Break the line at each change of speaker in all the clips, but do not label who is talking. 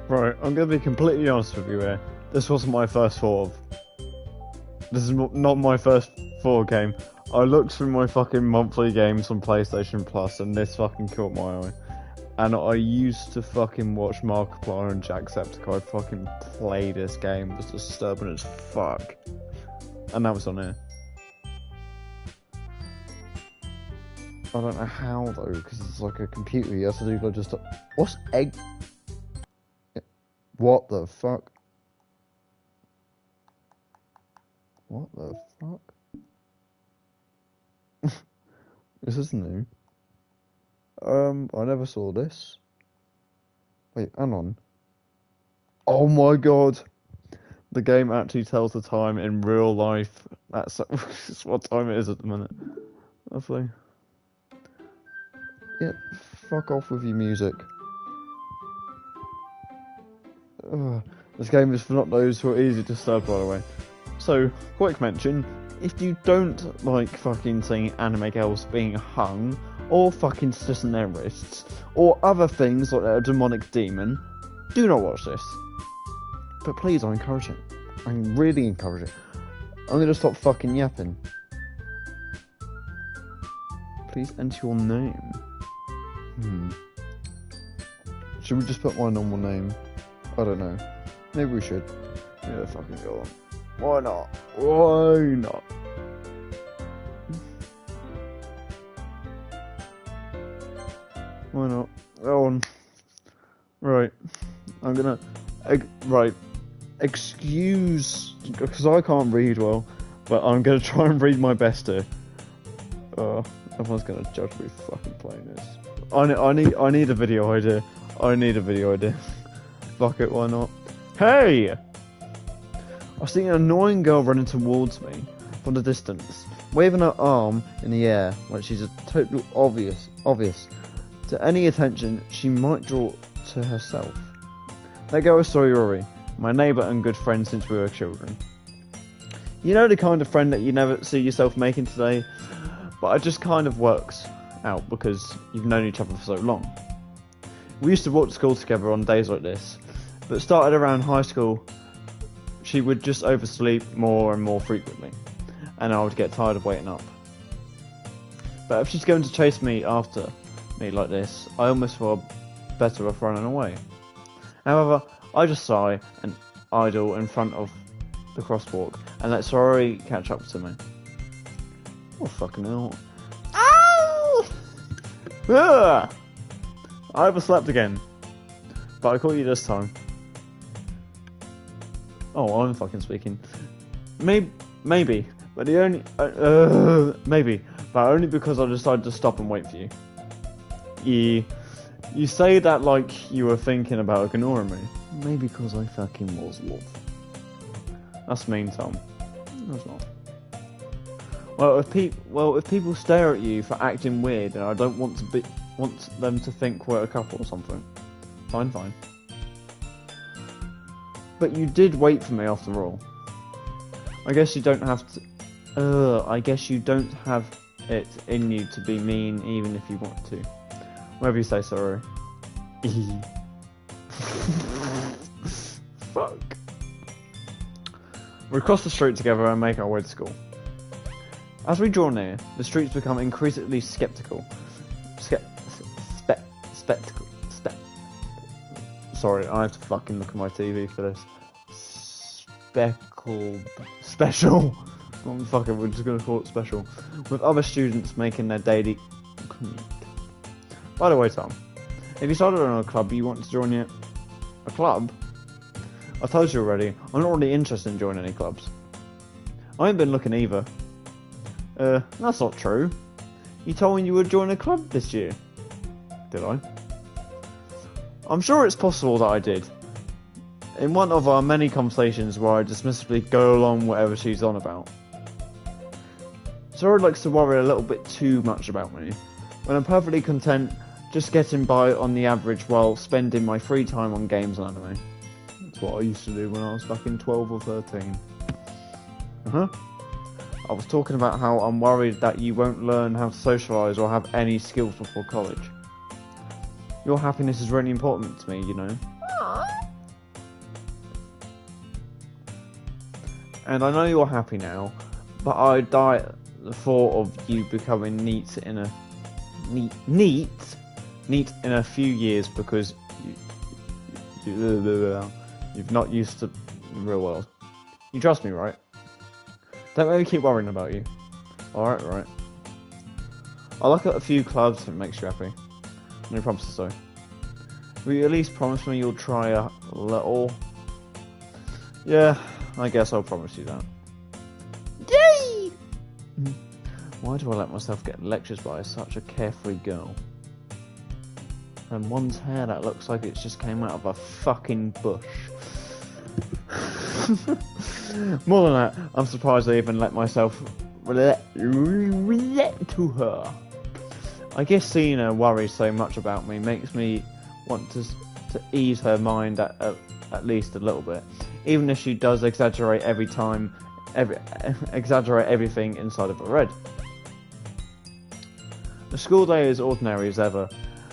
Right, I'm gonna be completely honest with you here. This wasn't my first thought of. This is not my first thought game. I looked through my fucking monthly games on PlayStation Plus and this fucking caught my eye. And I used to fucking watch Markiplier and Jacksepticeye fucking play this game. It was disturbing as fuck. And that was on here. I don't know how though, because it's like a computer. You have to do like just. What's egg? What the fuck? What the fuck? This is new. I never saw this. Wait, hang on. Oh my god! The game actually tells the time in real life. That's what time it is at the minute. Lovely. Yeah, fuck off with your music. Ugh. This game is for not those who are easily disturbed, by the way. So, quick mention, if you don't like fucking seeing anime girls being hung, or fucking slitting their wrists, or other things like a demonic demon, do not watch this. But please, I encourage it. I really encourage it. I'm gonna stop fucking yapping. Please enter your name. Should we just put my normal name? I don't know. Maybe we should. Yeah, fucking go on. Why not? Why not? Why not? Go on. Right. I'm gonna... right. Excuse... because I can't read well, but I'm gonna try and read my best here. Everyone's gonna judge me for fucking playing this. I need a video idea. I need a video idea. Fuck it, why not? Hey! I see an annoying girl running towards me from the distance, waving her arm in the air like she's a total obvious. To any attention she might draw to herself. That girl is Sayori, my neighbour and good friend since we were children. You know the kind of friend that you never see yourself making today, but it just kind of works out because you've known each other for so long. We used to walk to school together on days like this, but started around high school, she would just oversleep more and more frequently, and I would get tired of waiting up. But if she's going to chase me after me like this, I almost feel better off running away. However, I just sigh and idle in front of the crosswalk and let Sayori catch up to me. Oh fucking hell. Ow! Ugh! I overslept again. But I caught you this time. Oh, I'm fucking speaking. Maybe, but the only maybe, but only because I decided to stop and wait for you. You say that like you were thinking about ignoring me. Maybe because I fucking was love. That's mean, Tom. That's not. Well, if people stare at you for acting weird, and I don't want them to think we're a couple or something. Fine. But you did wait for me after all. I guess you don't have to... I guess you don't have it in you to be mean even if you want to. Whatever you say, sorry. Fuck. We cross the street together and make our way to school. As we draw near, the streets become increasingly skeptical. Sorry, I have to fucking look at my TV for this. Special. Fuck it, we're just gonna call it special. With other students making their daily commute. By the way, Tom, if you started on a club you want to join yet? A club? I told you already, I'm not really interested in joining any clubs. I ain't been looking either. That's not true. You told me you would join a club this year. Did I? I'm sure it's possible that I did. In one of our many conversations where I dismissively go along whatever she's on about. Zora likes to worry a little bit too much about me, when I'm perfectly content just getting by on the average while spending my free time on games and anime. That's what I used to do when I was back in 12 or 13. I was talking about how I'm worried that you won't learn how to socialise or have any skills before college. Your happiness is really important to me, you know. And I know you're happy now, but I die at the thought of you becoming neat in a few years because you've not used to the real world. You trust me, right? Don't let me keep worrying about you. Alright, right. I'll look at a few clubs if it makes you happy. No promises though. Will you at least promise me you'll try a little? Yeah, I guess I'll promise you that. Yay! Why do I let myself get lectures by such a carefree girl? And one's hair that looks like it's just came out of a fucking bush. More than that, I'm surprised I even let myself relate to her. I guess seeing her worry so much about me makes me want to ease her mind at least a little bit, even if she does exaggerate everything inside of her head. The school day is ordinary as ever,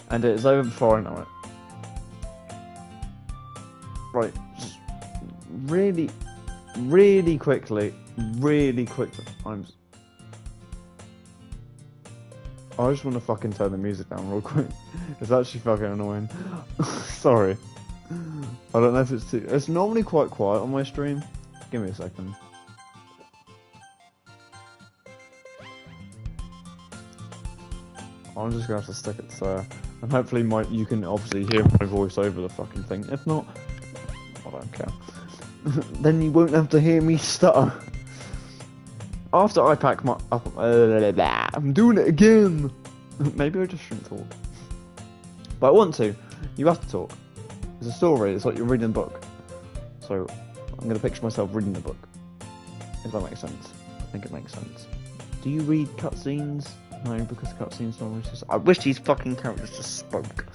and it is over before I know it. Right, just really quickly. I just want to fucking turn the music down real quick. It's actually fucking annoying. Sorry. I don't know if it's too... It's normally quite quiet on my stream. Give me a second. I'm just going to have to stick it there. And hopefully you can obviously hear my voice over the fucking thing. If not, I don't care. Then you won't have to hear me stutter. After I pack my... I'm doing it again! Maybe I just shouldn't talk. But I want to. You have to talk. It's a story, it's like you're reading a book. So, I'm going to picture myself reading the book. If that makes sense. I think it makes sense. Do you read cutscenes? No, because cutscenes don't really... I wish these fucking characters just spoke.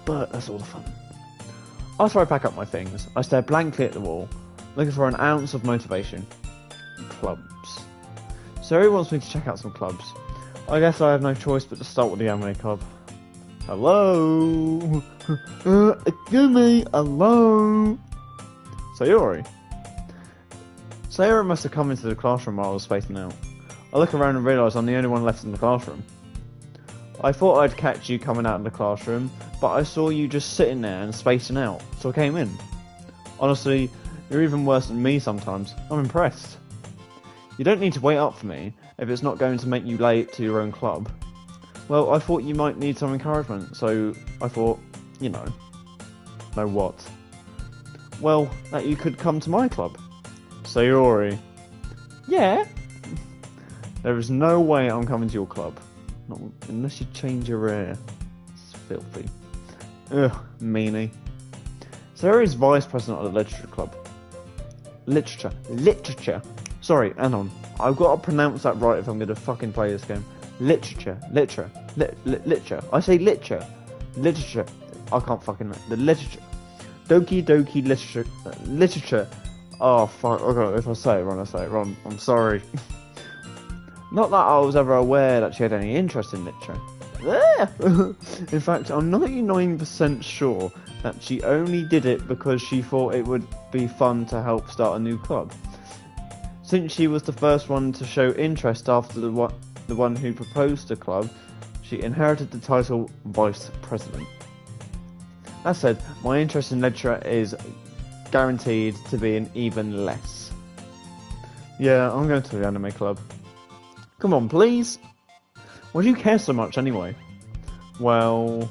But that's all the fun. After I pack up my things, I stare blankly at the wall, looking for an ounce of motivation. Clubs. So he wants me to check out some clubs. I guess I have no choice but to start with the anime club. Hello? Excuse me, hello? Sayori. Sayori must have come into the classroom while I was spacing out. I look around and realise I'm the only one left in the classroom. I thought I'd catch you coming out of the classroom, but I saw you just sitting there and spacing out, so I came in. Honestly, you're even worse than me sometimes. I'm impressed. You don't need to wait up for me if it's not going to make you late to your own club. Well, I thought you might need some encouragement, so I thought, you know. Know what? Well, that you could come to my club. Sayori. Yeah? There is no way I'm coming to your club. Not unless you change your hair. It's filthy. Ugh, meanie. Sayori's vice president of the literature club. Literature. Sorry, hang on. I've got to pronounce that right if I'm going to fucking play this game. Literature. I say literature. I can't fucking... The literature. Doki Doki literature. Oh, fuck. Okay, if I say it wrong, I say it wrong. I'm sorry. Not that I was ever aware that she had any interest in literature. In fact, I'm 99% sure that she only did it because she thought it would be fun to help start a new club. Since she was the first one to show interest after the one who proposed the club, she inherited the title Vice President. That said, my interest in literature is guaranteed to be an even less. Yeah, I'm going to the anime club. Come on, please. Why do you care so much anyway? Well,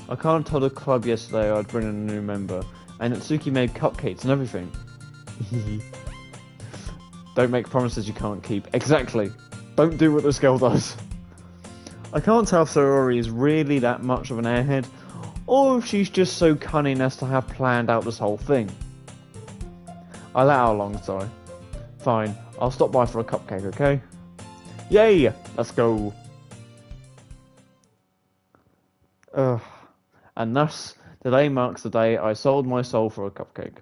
I kind of told the club yesterday I'd bring in a new member, and Natsuki made cupcakes and everything. Don't make promises you can't keep. Exactly. Don't do what this girl does. I can't tell if Sayori is really that much of an airhead, or if she's just so cunning as to have planned out this whole thing. I let her along, sorry. Fine, I'll stop by for a cupcake, okay? Yay! Let's go. And thus, today marks the day I sold my soul for a cupcake.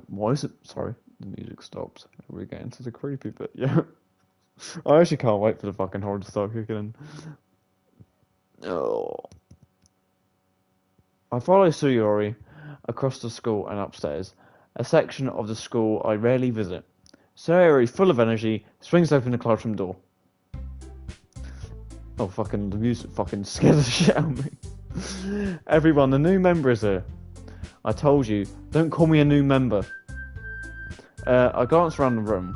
Why is it... Sorry, the music stops. We're getting to the creepy bit, yeah. I actually can't wait for the fucking horror to start kicking in. Oh. I follow Sayori across the school and upstairs, a section of the school I rarely visit. Sayori, full of energy, swings open the classroom door. Oh, fucking, the music fucking scared the shit out of me. Everyone, the new member is here. I told you, don't call me a new member. I glance around the room.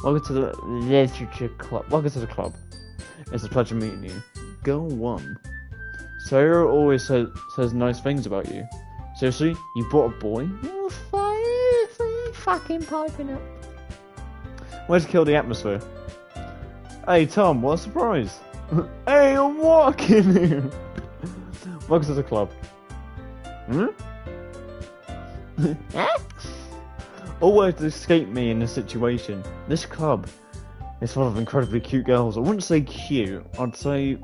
Welcome to the literature club. Welcome to the club. It's a pleasure meeting you. Girl 1. Sayori always says nice things about you. Seriously? You brought a boy? Oh, fucking piping up. Way to kill the atmosphere. Hey Tom, what a surprise. Hey, I'm walking here. Welcome to the club. Always escape me in this situation. This club is full of incredibly cute girls. I wouldn't say cute, I'd say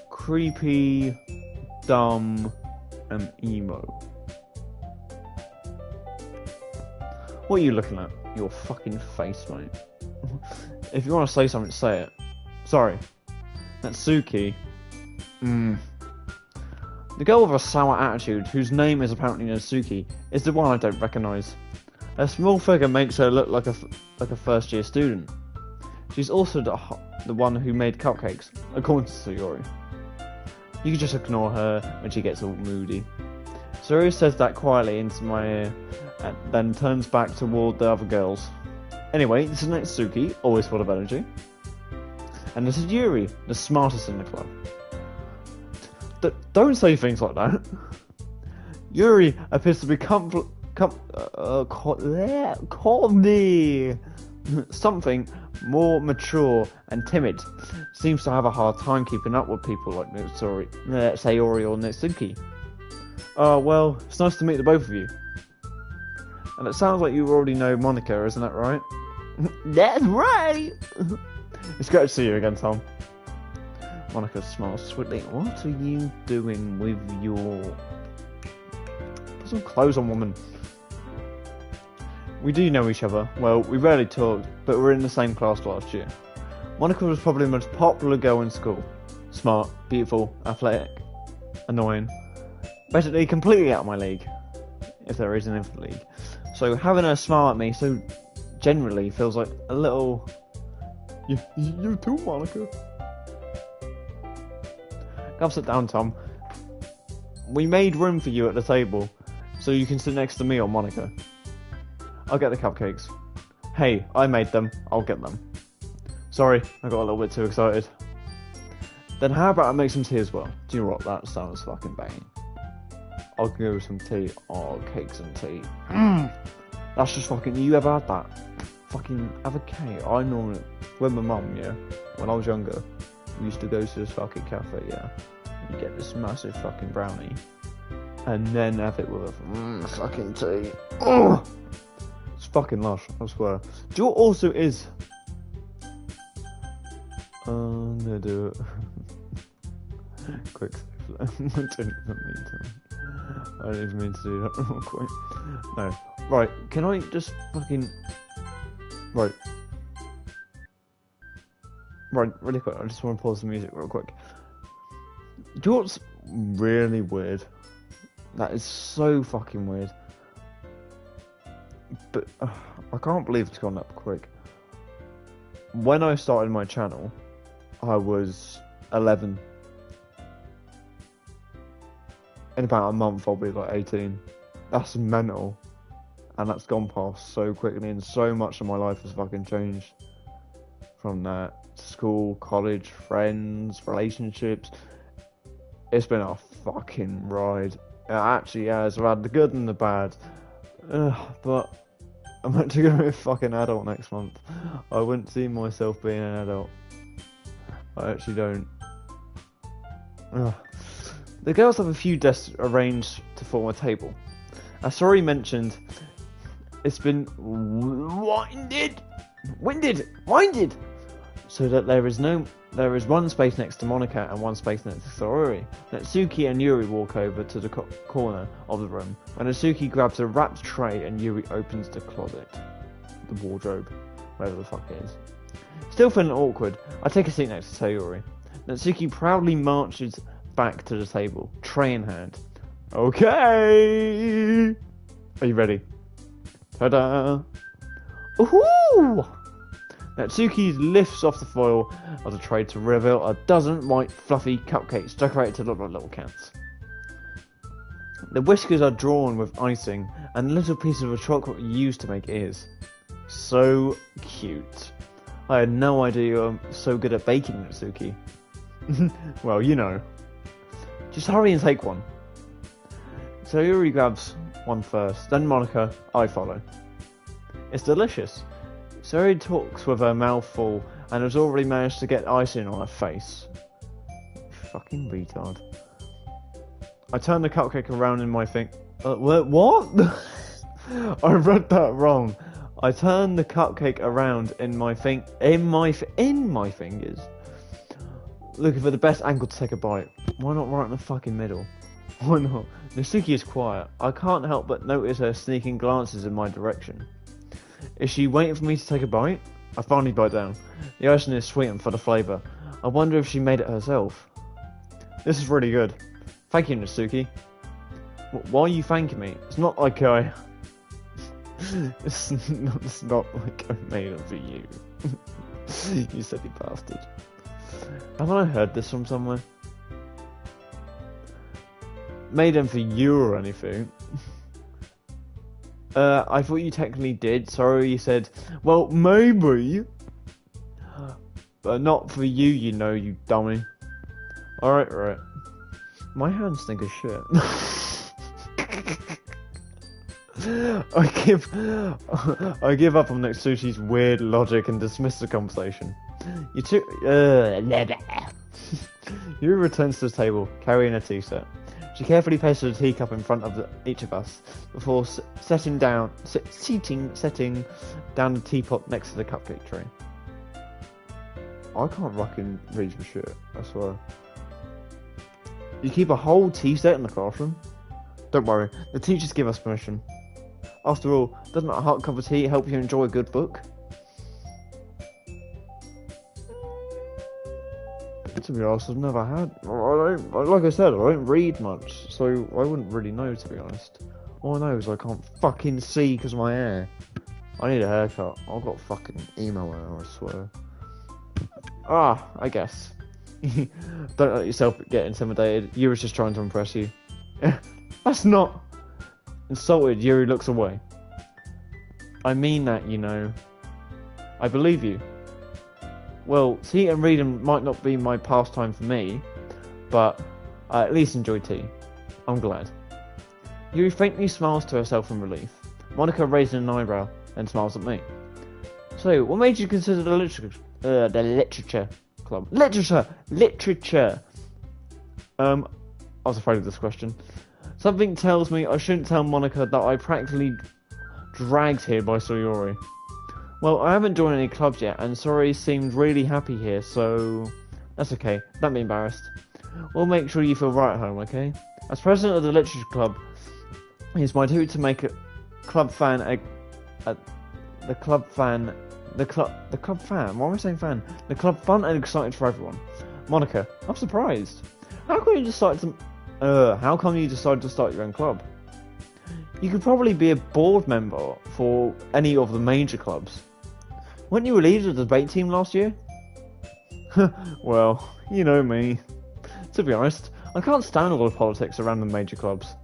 creepy, dumb, and emo. What are you looking at? Your fucking face, mate. If you want to say something, say it. Sorry. Natsuki. The girl with a sour attitude, whose name is apparently Natsuki, is the one I don't recognise. Her small figure makes her look like a first-year student. She's also the one who made cupcakes, according to Sayori. You can just ignore her when she gets all moody. Sayori says that quietly into my ear, and then turns back toward the other girls. Anyway, this is Natsuki, always full of energy. And this is Yuri, the smartest in the club. Don't say things like that. Yuri appears to be something more mature and timid. Seems to have a hard time keeping up with people like Sayori or Natsuki. Well, it's nice to meet the both of you. And it sounds like you already know Monica, isn't that right? That's right! It's good to see you again, Tom. Monica smiles sweetly. What are you doing with your... Put some clothes on, woman. We do know each other. Well, we rarely talked, but we were in the same class last year. Monica was probably the most popular girl in school. Smart, beautiful, athletic, annoying. Basically completely out of my league. If there is an infinite league. So having her smile at me so generally feels like a little... You too, Monica. Come sit down, Tom. We made room for you at the table, so you can sit next to me or Monica. I'll get the cupcakes. Hey, I made them. I'll get them. Sorry, I got a little bit too excited. Then how about I make some tea as well? Do you know what? That sounds fucking banging. I'll go with some tea. Oh, cakes and tea. That's just fucking... You ever had that? Fucking have a cake. I normally... With my mum, yeah. When I was younger, we used to go to this fucking cafe, yeah. You get this massive fucking brownie. And then have it with a fucking tea. Oh! It's fucking lush, I swear. Do you know what also is? I'm gonna do it. Quick save. I didn't even mean to do that real quick. No. Right, can I just fucking... Right, really quick, I just want to pause the music real quick. Do you know what's really weird? That is so fucking weird. But I can't believe it's gone that quick. When I started my channel, I was 11. In about a month I'll be like 18. That's mental. And that's gone past so quickly, and so much of my life has fucking changed. From that, school, college, friends, relationships. It's been a fucking ride. It actually has. I've had the good and the bad. But I'm actually going to be a fucking adult next month. I wouldn't see myself being an adult. I actually don't. The girls have a few desks arranged to form a table. As Sori mentioned, it's been winded, so that there is one space next to Monica and one space next to Sori. Natsuki and Yuri walk over to the corner of the room, and Natsuki grabs a wrapped tray and Yuri opens the closet, the wardrobe, whatever the fuck it is. Still feeling awkward, I take a seat next to Sayori. Natsuki proudly marches back to the table, tray in hand. Okay. Are you ready? Ta-da! Ooh! Natsuki lifts off the foil of the tray to reveal a dozen white, fluffy cupcakes decorated to look like little cats. The whiskers are drawn with icing, and little pieces of chocolate used to make ears. So cute. I had no idea you're so good at baking, Natsuki. Well, you know. Just hurry and take one. Sayuri grabs one first, then Monica, I follow. It's delicious. Sayuri talks with her mouth full and has already managed to get icing on her face. Fucking retard. I turn the cupcake around in my what? I read that wrong. I turn the cupcake around in my fingers, looking for the best angle to take a bite. Why not right in the fucking middle? Why not? Natsuki is quiet. I can't help but notice her sneaking glances in my direction. Is she waiting for me to take a bite? I finally bite down. The icing is sweet and full of flavour. I wonder if she made it herself. This is really good. Thank you, Natsuki. Why are you thanking me? It's not like I... it's not like I made it for you. You silly bastard. Haven't I heard this from somewhere? Made them for you or anything? I thought you technically did. Sorry, you said, well, maybe. But not for you, you know, you dummy. Alright, right. My hands stink as shit. I give up on Natsuki's weird logic and dismiss the conversation. Yuri returns to the table, carrying a tea set. She carefully places a teacup in front of each of us before setting down the teapot next to the cupcake tray. I can't fucking read for shit, I swear. You keep a whole tea set in the classroom? Don't worry, the teachers give us permission. After all, doesn't a hot cup of tea help you enjoy a good book? To be honest, I've never had... like I said, I don't read much, so I wouldn't really know, to be honest. All I know is I can't fucking see because of my hair. I need a haircut. I've got fucking emo hair, I swear. I guess. Don't let yourself get intimidated. Yuri's just trying to impress you. That's not... Insulted, Yuri looks away. I mean that, you know. I believe you. Well, tea and reading might not be my pastime for me, but I at least enjoy tea. I'm glad. Yuri faintly smiles to herself in relief. Monica raises an eyebrow and smiles at me. So, what made you consider the literature club? Literature! I was afraid of this question. Something tells me I shouldn't tell Monica that I practically dragged here by Sayuri. Well, I haven't joined any clubs yet, and Sayuri seemed really happy here, so... That's okay, don't be embarrassed. We'll make sure you feel right at home, okay? As president of the literature club, it's my duty to make a club fan the club fan, why am I saying fan? The club fun and exciting for everyone. Monica, I'm surprised. How come you decided to start your own club? You could probably be a board member for any of the major clubs. Weren't you a leader of the debate team last year? Well, you know me. To be honest, I can't stand all the politics around the major clubs.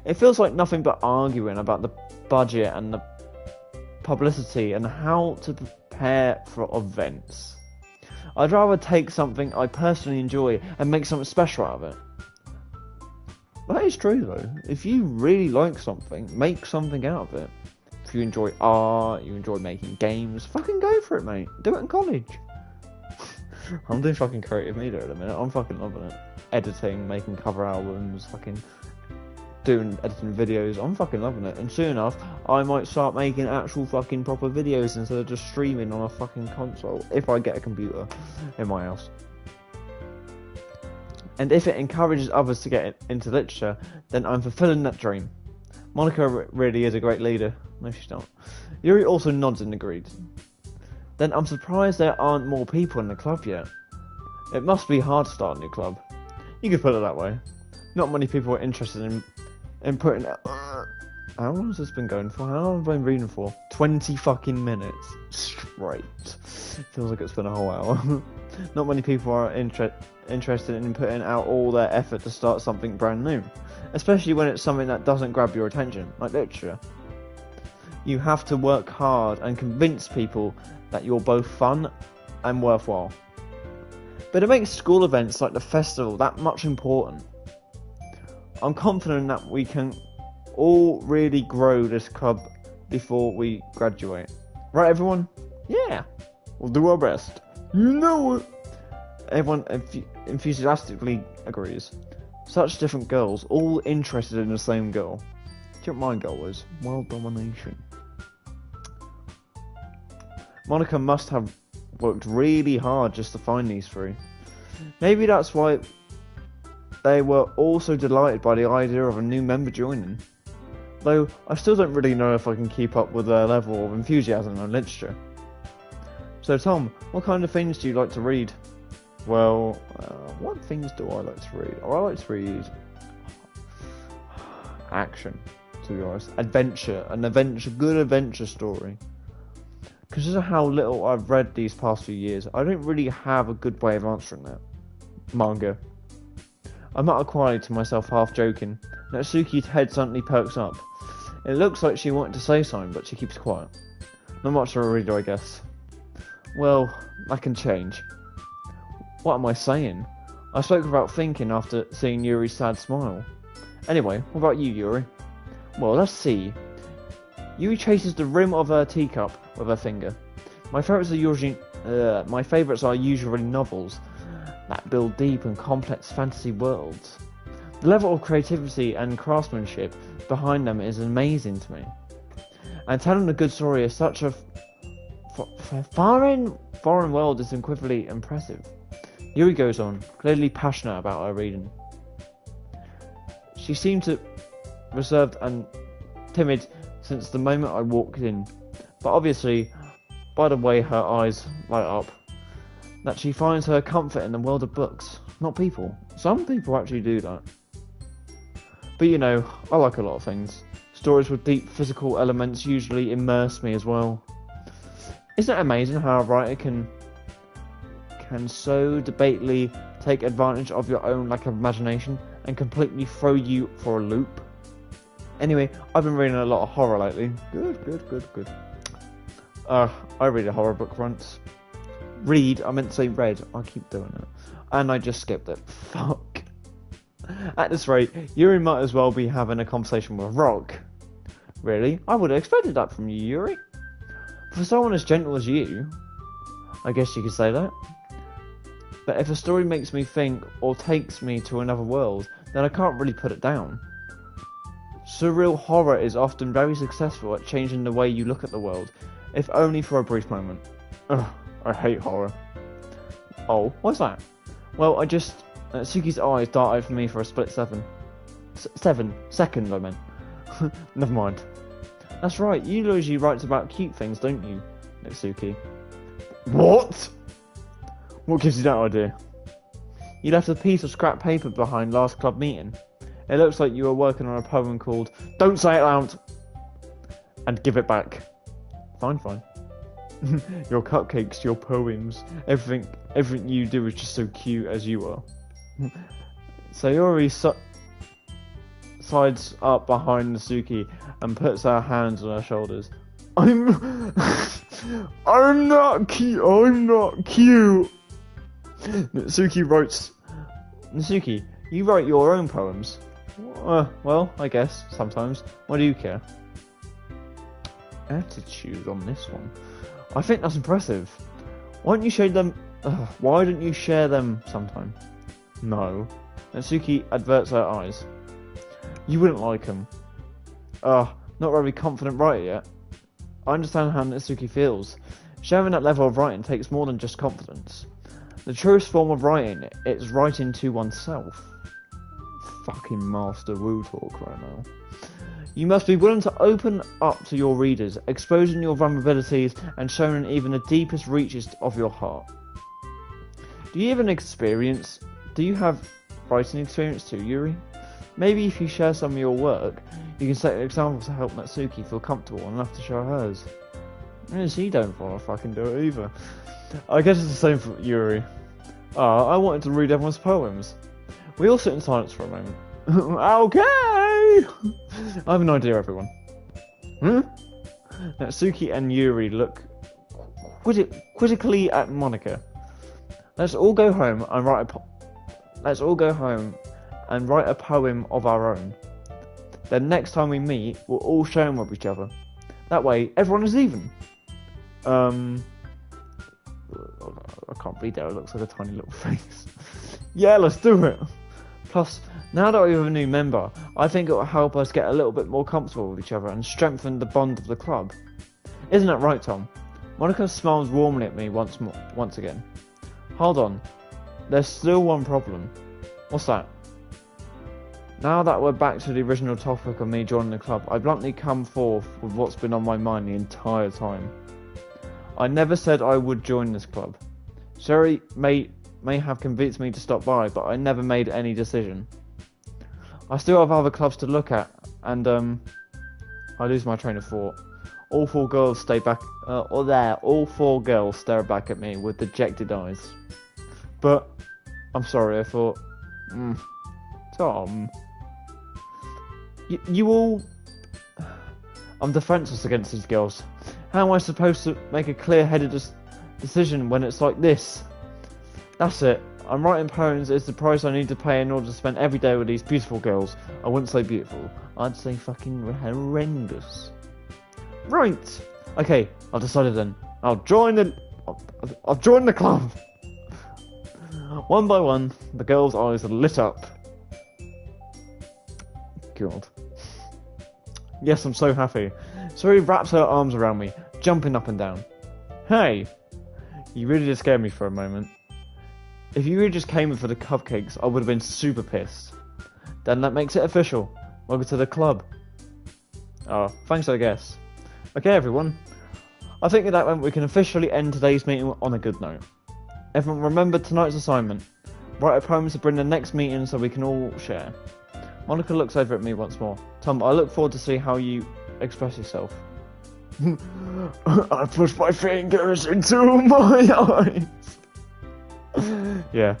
It feels like nothing but arguing about the budget and the publicity and how to prepare for events. I'd rather take something I personally enjoy and make something special out of it. That is true though. If you really like something, make something out of it. If you enjoy art, you enjoy making games, fucking go for it, mate. Do it in college. I'm doing fucking creative media at the minute. I'm fucking loving it. Editing, making cover albums, fucking editing videos. I'm fucking loving it. And soon enough, I might start making actual fucking proper videos instead of just streaming on a fucking console. If I get a computer in my house. And if it encourages others to get into literature, then I'm fulfilling that dream. Monica really is a great leader. No, she's not. Yuri also nods and agreed. Then I'm surprised there aren't more people in the club yet. It must be hard to start a new club. You could put it that way. Not many people are interested in putting. How long has this been going for? How long have I been reading for? 20 fucking minutes straight. Feels like it's been a whole hour. Not many people are interested in putting out all their effort to start something brand new, especially when it's something that doesn't grab your attention, like literature. You have to work hard and convince people that you're both fun and worthwhile. But it makes school events like the festival that much important. I'm confident that we can all really grow this club before we graduate. Right, everyone? Yeah, we'll do our best. You know it. Everyone enthusiastically agrees. Such different girls, all interested in the same goal. Do you know what my goal was? World domination. Monica must have worked really hard just to find these three. Maybe that's why they were all so delighted by the idea of a new member joining. Though I still don't really know if I can keep up with their level of enthusiasm on literature. So Tom, what kind of things do you like to read? Well, what things do I like to read? Oh, I like to read action, to be honest. Adventure, good adventure story. Consider how little I've read these past few years, I don't really have a good way of answering that. Manga. I muttered quietly to myself, half joking. Natsuki's head suddenly perks up. It looks like she wanted to say something, but she keeps quiet. Not much of a reader, I guess. Well, that can change. What am I saying? I spoke without thinking after seeing Yuri's sad smile. Anyway, what about you, Yuri? Well, let's see. Yuri traces the rim of her teacup with her finger. My favourites are usually novels that build deep and complex fantasy worlds. The level of creativity and craftsmanship behind them is amazing to me. And telling a good story is such a foreign world is incredibly impressive. Yuri goes on, clearly passionate about her reading. She seemed reserved and timid since the moment I walked in, but obviously, by the way her eyes light up, that she finds her comfort in the world of books, not people. Some people actually do that. But you know, I like a lot of things. Stories with deep physical elements usually immerse me as well. Isn't it amazing how a writer can so debatably take advantage of your own lack of imagination and completely throw you for a loop? Anyway, I've been reading a lot of horror lately. Good. I read a horror book once. Read, I meant to say read. I keep doing it. And I just skipped it. Fuck. At this rate, Yuri might as well be having a conversation with Rock. Really? I would have expected that from you, Yuri. For someone as gentle as you, I guess you could say that. But if a story makes me think or takes me to another world, then I can't really put it down. Surreal horror is often very successful at changing the way you look at the world, if only for a brief moment. Ugh, I hate horror. Oh, what's that? Well, Suki's eyes darted for me for a split second, I meant. Never mind. That's right, you usually write about cute things, don't you, Natsuki? What? What gives you that idea? You left a piece of scrap paper behind last club meeting. It looks like you were working on a poem called Don't Say It Loud! And give it back. Fine. Your cupcakes, your poems, everything you do is just so cute as you are. Sayori sides up behind Natsuki and puts her hands on her shoulders. I'm not cute. Natsuki, you write your own poems. Well, I guess sometimes. Why do you care? Attitude on this one. I think that's impressive. Why don't you share them sometime? No. Natsuki averts her eyes. You wouldn't like them. Not very confident writer yet. I understand how Natsuki feels. Sharing that level of writing takes more than just confidence. The truest form of writing is writing to oneself. Fucking master woo talk right now. You must be willing to open up to your readers, exposing your vulnerabilities and showing even the deepest reaches of your heart. Do you have writing experience too, Yuri? Maybe if you share some of your work, you can set an example to help Natsuki feel comfortable enough to show hers. And she don't want to fucking do it either. I guess it's the same for Yuri. I wanted to read everyone's poems. We all sit in silence for a moment. Okay! I have an idea, everyone. Natsuki and Yuri look quizzically at Monika. Let's all go home and write a poem of our own. Then next time we meet, we'll all share them with each other. That way, everyone is even. I can't read that. It looks like a tiny little face. Yeah, let's do it. Plus, now that we have a new member, I think it will help us get a little bit more comfortable with each other and strengthen the bond of the club. Isn't that right, Tom? Monika smiles warmly at me once again. Hold on. There's still one problem. What's that? Now that we're back to the original topic of me joining the club, I bluntly come forth with what's been on my mind the entire time. I never said I would join this club. Sherry may have convinced me to stop by, but I never made any decision. I still have other clubs to look at, and I lose my train of thought. All four girls stay back. All four girls stare back at me with dejected eyes. But I'm sorry. I thought, Tom, you all. I'm defenseless against these girls. How am I supposed to make a clear-headed decision when it's like this? That's it. I'm writing poems is the price I need to pay in order to spend every day with these beautiful girls. I wouldn't say beautiful. I'd say fucking horrendous. Right. Okay, I've decided then. I'll join the club. One by one, the girls' eyes lit up. God. Yes, I'm so happy. So he wraps her arms around me, jumping up and down. Hey! You really did scare me for a moment. If you really just came in for the cupcakes, I would have been super pissed. Then that makes it official. Welcome to the club. Oh, thanks I guess. Okay everyone. I think that meant we can officially end today's meeting on a good note. Everyone remember tonight's assignment. Write a poem to bring the next meeting so we can all share. Monika looks over at me once more. Tom, I look forward to see how you express yourself. I push my fingers into my eyes. Yeah.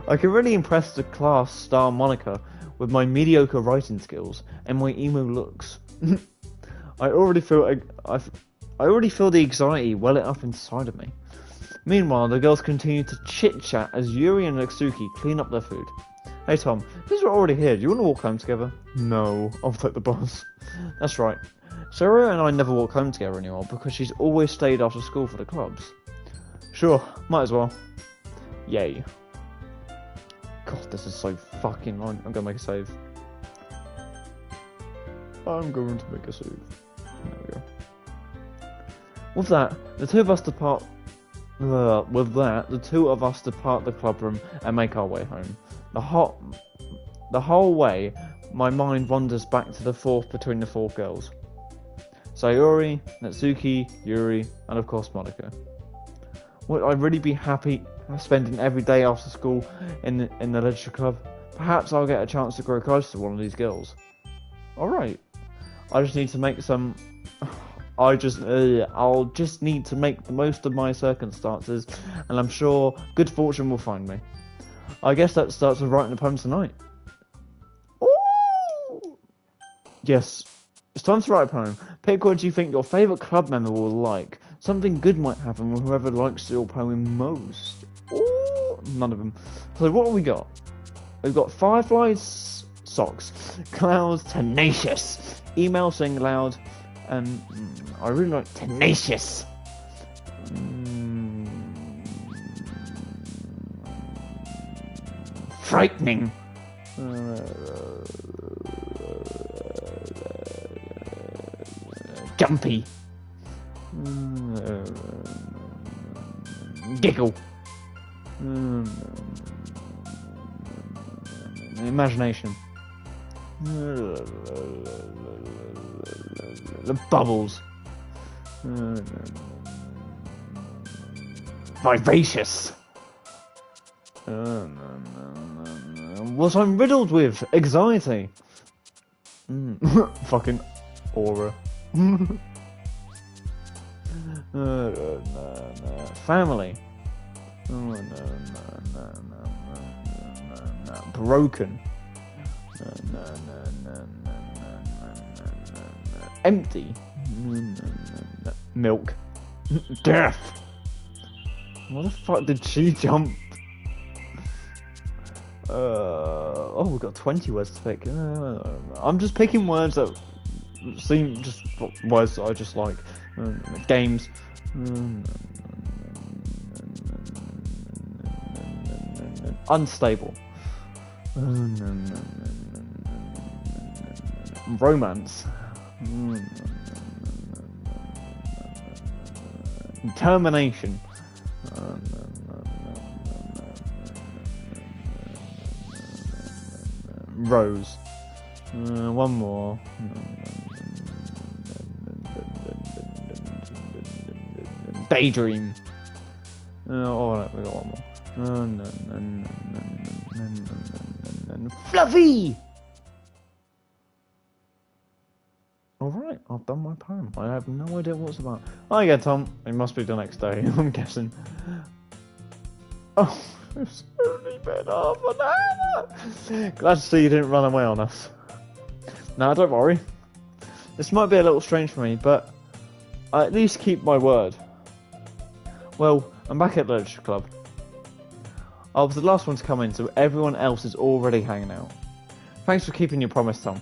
I can really impress the class star Monika with my mediocre writing skills and my emo looks. I already feel the anxiety welling up inside of me. Meanwhile, the girls continue to chit-chat as Yuri and Natsuki clean up their food. Hey Tom, since we're already here, do you want to walk home together? No, I'll take the bus. That's right. Sarah and I never walk home together anymore because she's always stayed after school for the clubs. Sure, might as well. Yay. God, this is so fucking long. I'm gonna make a save. I'm going to make a save. There we go. With that, the two of us depart the club room and make our way home. The whole way, my mind wanders back to the fourth between the four girls. Sayori, Natsuki, Yuri, and of course Monika. Would I really be happy spending every day after school in the literature club? Perhaps I'll get a chance to grow close to one of these girls. Alright. I'll just need to make the most of my circumstances, and I'm sure good fortune will find me. I guess that starts with writing a poem tonight. Ooh! Yes, it's time to write a poem. Pick what you think your favourite club member will like. Something good might happen with whoever likes your poem most. Ooh! None of them. So what have we got? We've got Firefly's socks, Clouds tenacious, Email sing loud, and I really like tenacious. Frightening. Jumpy. Giggle. Imagination. The bubbles. Vivacious. What I'm riddled with, anxiety. Fucking aura. Family. Broken. Empty. Milk. Death. What the fuck did she jump? Oh, we've got 20 words to pick. I'm just picking words that seem just words that I just like. Games. Unstable. Romance. Termination. Rose. One more. Daydream. Oh, we got one more. Fluffy. Alright, I've done my poem. I have no idea what it's about. Oh yeah, Tom. It must be the next day, I'm guessing. Oh, it's only been half an hour. Glad to see you didn't run away on us. Now, don't worry. This might be a little strange for me, but I at least keep my word. Well, I'm back at Literature Club. I was the last one to come in, so everyone else is already hanging out. Thanks for keeping your promise, Tom.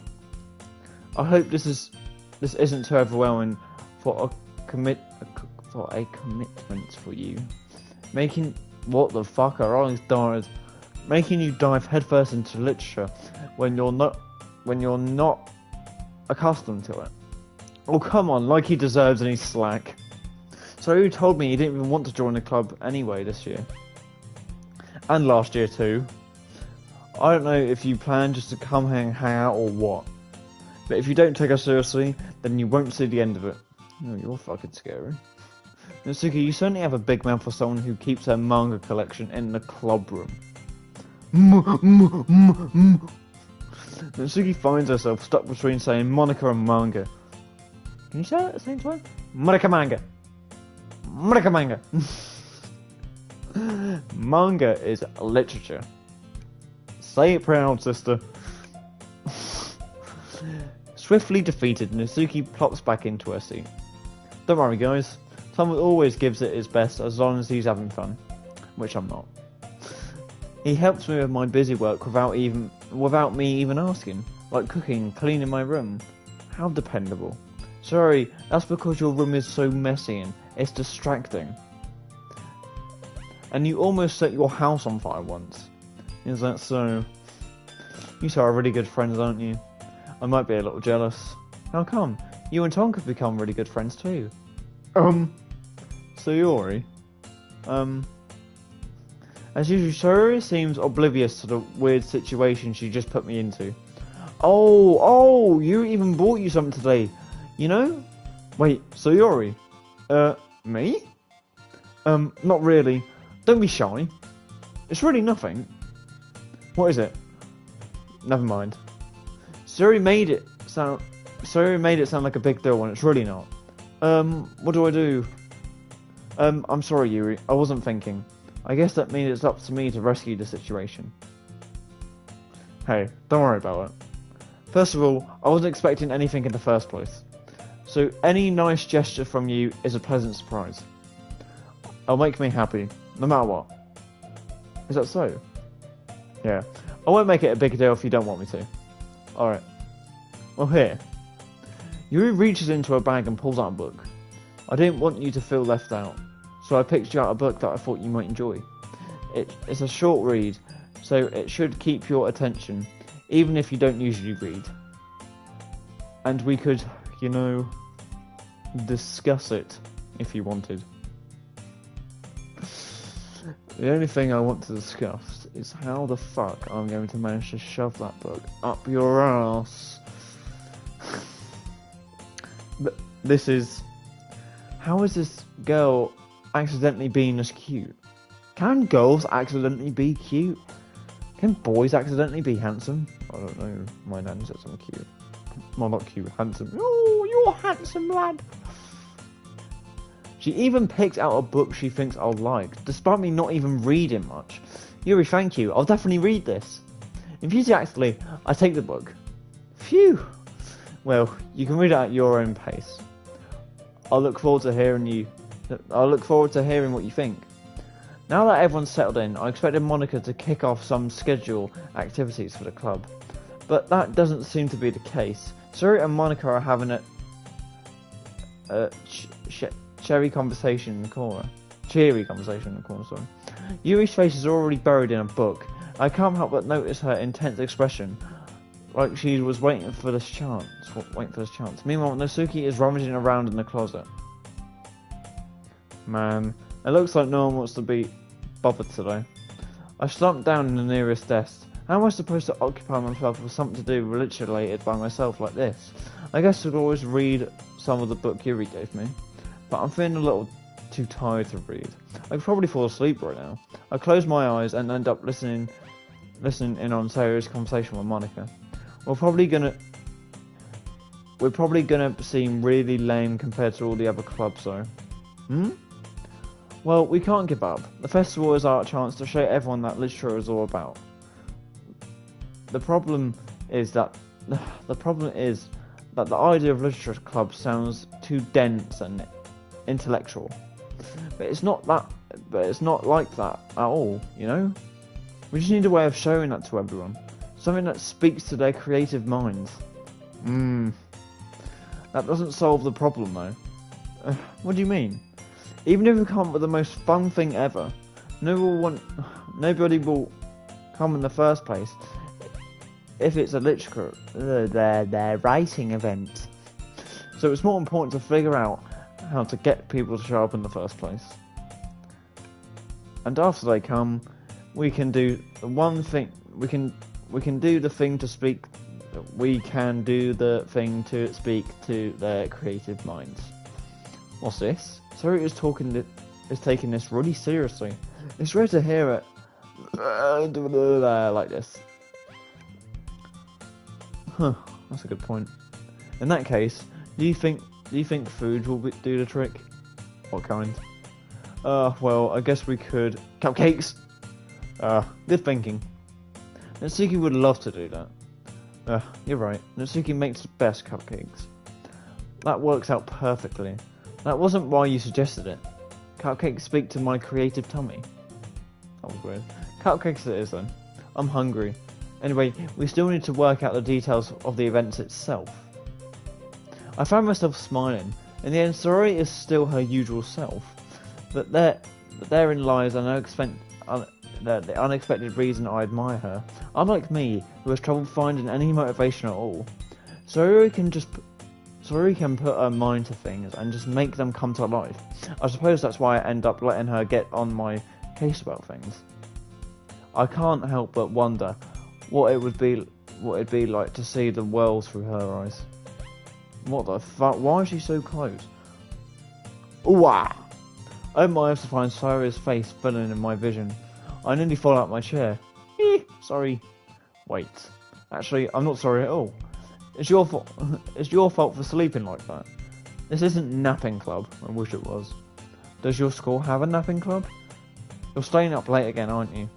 I hope this isn't too overwhelming for a commitment for you. What the fuck are all these dives? Making you dive headfirst into literature when you're not accustomed to it. Oh come on, like he deserves any slack. So you told me you didn't even want to join the club anyway this year. And last year too. I don't know if you plan just to come hang out or what. But if you don't take us seriously, then you won't see the end of it. Oh, you're fucking scary. Natsuki, you certainly have a big mouth for someone who keeps her manga collection in the club room. Natsuki finds herself stuck between saying Monica and manga. Can you say that at the same time? Monica manga. Monica manga. Manga is literature. Say it proud, sister. Swiftly defeated, Natsuki plops back into her seat. Don't worry, guys. Tom always gives it his best as long as he's having fun, which I'm not. He helps me with my busy work without me even asking, like cooking, cleaning my room. How dependable. Sorry, that's because your room is so messy and it's distracting. And you almost set your house on fire once. Is that so? You two are really good friends, aren't you? I might be a little jealous. How come? You and Tom could become really good friends too. Sayori? As usual, Sayori seems oblivious to the weird situation she just put me into. Oh, you even bought you something today. You know? Wait, Sayori? Me? Not really. Don't be shy. It's really nothing. What is it? Never mind. Sayori made it sound like a big deal when it's really not. What do I do? I'm sorry, Yuri. I wasn't thinking. I guess that means it's up to me to rescue the situation. Hey, don't worry about it. First of all, I wasn't expecting anything in the first place. So any nice gesture from you is a pleasant surprise. It'll make me happy, no matter what. Is that so? Yeah. I won't make it a big deal if you don't want me to. Alright. Well, here. Yuri reaches into her bag and pulls out a book. I didn't want you to feel left out, so I picked you out a book that I thought you might enjoy. It's a short read, so it should keep your attention, even if you don't usually read. And we could, you know, discuss it if you wanted. The only thing I want to discuss is how the fuck I'm going to manage to shove that book up your ass. But this is... How is this girl accidentally being as cute? Can girls accidentally be cute? Can boys accidentally be handsome? I don't know. My nan says I'm cute. Well, not cute, handsome. Oh, you're a handsome lad. She even picked out a book she thinks I'll like, despite me not even reading much. Yuri, thank you. I'll definitely read this. Enthusiastically, I take the book. Phew. Well, you can read it at your own pace. I look forward to hearing what you think. Now that everyone's settled in, I expected Monica to kick off some schedule activities for the club. But that doesn't seem to be the case. Suri and Monica are having a cheery conversation in the corner. Sorry. Yuri's face is already buried in a book. I can't help but notice her intense expression, like she was waiting for this chance. Meanwhile, Natsuki is rummaging around in the closet. Man, it looks like no one wants to be bothered today. I slumped down in the nearest desk. How am I supposed to occupy myself with something to do religion related by myself like this? I guess I could always read some of the book Yuri gave me, but I'm feeling a little too tired to read. I could probably fall asleep right now. I close my eyes and end up listening in on Sayori's conversation with Monica. We're probably gonna seem really lame compared to all the other clubs though. Well, we can't give up. The festival is our chance to show everyone that literature is all about. The problem is that the idea of literature club sounds too dense and intellectual. But it's not like that at all, you know? We just need a way of showing that to everyone. Something that speaks to their creative minds. That doesn't solve the problem though. What do you mean? Even if we come up with the most fun thing ever, nobody will come in the first place if it's a literature their writing event. So it's more important to figure out how to get people to show up in the first place. And after they come, we can do the one thing. We can do the thing to speak. We can do the thing to speak to their creative minds. What's this? Suri is taking this really seriously. It's rare to hear it like this. Huh, that's a good point. In that case, do you think food will do the trick? What kind? Well, I guess we could... Cupcakes! Good thinking. Natsuki would love to do that. You're right. Natsuki makes the best cupcakes. That works out perfectly. That wasn't why you suggested it. Cupcakes speak to my creative tummy. That was weird. Cupcakes it is then. I'm hungry. Anyway, we still need to work out the details of the events itself. I found myself smiling. In the end, Suri is still her usual self. But therein lies the unexpected reason I admire her. Unlike me, who has trouble finding any motivation at all, Suri can put her mind to things and just make them come to life. I suppose that's why I end up letting her get on my case about things. I can't help but wonder what it'd be like to see the world through her eyes. What the fuck? Why is she so close? Ooh ah! I open my eyes to find Suri's face filling in my vision. I nearly fall out my chair. Sorry. Wait. Actually, I'm not sorry at all. It's your fault. It's your fault for sleeping like that. This isn't napping club. I wish it was. Does your school have a napping club? You're staying up late again, aren't you?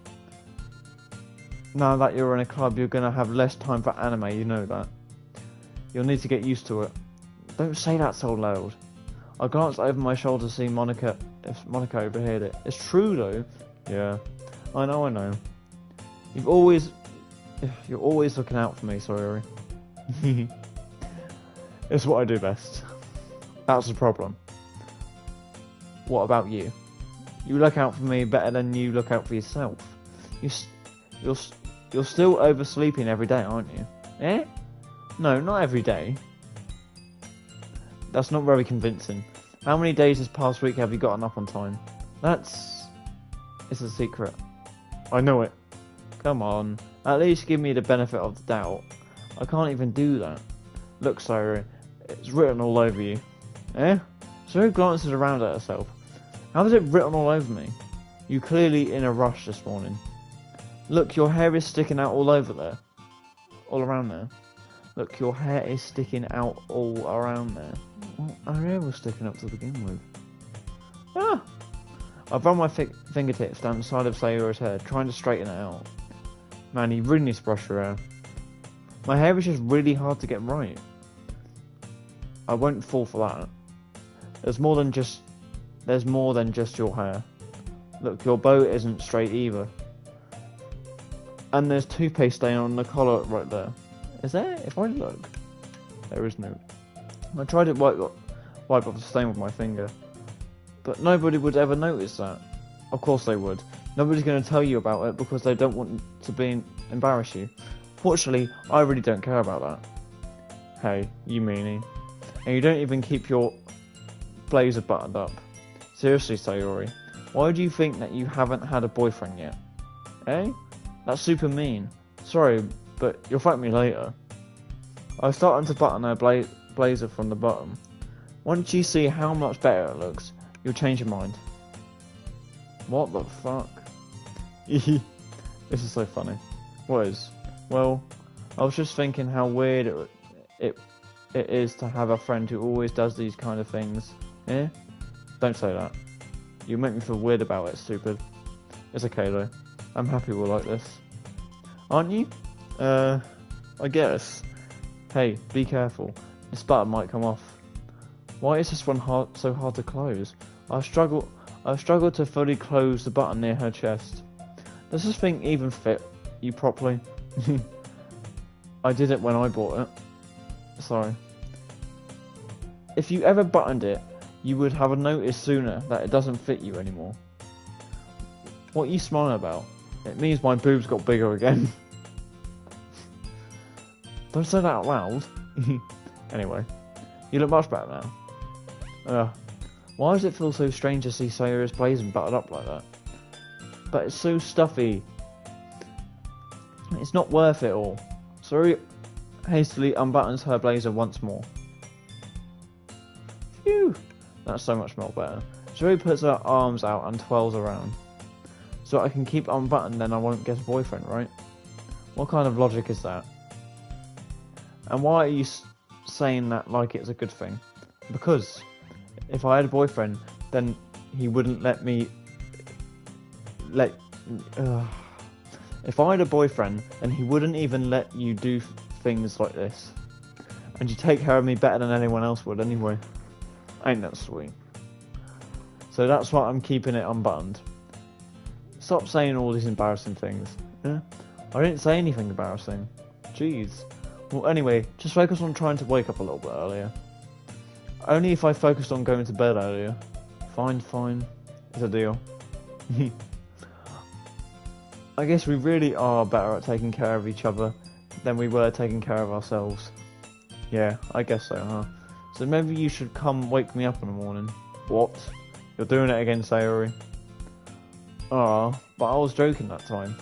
Now that you're in a club, you're gonna have less time for anime. You know that. You'll need to get used to it. Don't say that so loud. I glanced over my shoulder to see if Monica overheard it. It's true though. Yeah. I know. You're always looking out for me, sorry. It's what I do best. That's the problem. What about you? You look out for me better than you look out for yourself. You're still oversleeping every day, aren't you? Eh? No, not every day. That's not very convincing. How many days this past week have you gotten up on time? It's a secret. I know it. Come on. At least give me the benefit of the doubt. I can't even do that. Look, Sayori. It's written all over you. Eh? Sayori glances around at herself. How is it written all over me? You clearly in a rush this morning. Look, your hair is sticking out all over there. All around there. Look, your hair is sticking out all around there. Well, her hair was sticking up to begin with. Ah! I've run my fingertips down the side of Sayori's hair, trying to straighten it out. Man, you really need to brush your hair. My hair is just really hard to get right. I won't fall for that. There's more than just your hair. Look, your bow isn't straight either. And there's toothpaste stain on the collar right there. Is there? If I look, there is no. I tried to wipe off the stain with my finger, but nobody would ever notice that. Of course they would. Nobody's going to tell you about it because they don't want to embarrass you. Fortunately, I really don't care about that. Hey, you meanie. And you don't even keep your blazer buttoned up. Seriously, Sayori, why do you think that you haven't had a boyfriend yet? Eh? That's super mean. Sorry, but you'll thank me later. I was starting to button her blazer from the bottom. Once you see how much better it looks, you'll change your mind. What the fuck? This is so funny. What is? Well, I was just thinking how weird it is to have a friend who always does these kind of things. Yeah? Don't say that. You make me feel weird about it, stupid. It's okay though. I'm happy we're like this. Aren't you? I guess. Hey, be careful. This button might come off. Why is this one so hard to close? I've struggled to fully close the button near her chest. Does this thing even fit you properly? I did it when I bought it. Sorry. If you ever buttoned it, you would have noticed sooner that it doesn't fit you anymore. What are you smiling about? It means my boobs got bigger again. Don't say that out loud. Anyway, you look much better now. Why does it feel so strange to see Sayori's blazer buttoned up like that? But it's so stuffy. It's not worth it all. Sayori hastily unbuttons her blazer once more. Phew! That's so much more better. Sayori puts her arms out and twirls around. So I can keep unbuttoned, then I won't get a boyfriend, right? What kind of logic is that? And why are you saying that like it's a good thing? Because if I had a boyfriend, then he wouldn't let me... If I had a boyfriend, then he wouldn't even let you do things like this. And you take care of me better than anyone else would anyway. Ain't that sweet? So that's why I'm keeping it unbuttoned. Stop saying all these embarrassing things. Yeah? I didn't say anything embarrassing. Jeez. Well, anyway, just focus on trying to wake up a little bit earlier. Only if I focused on going to bed earlier. Fine. It's a deal. I guess we really are better at taking care of each other than we were taking care of ourselves. Yeah, I guess so, huh? So maybe you should come wake me up in the morning. What? You're doing it again, Sayori. Ah, but I was joking that time.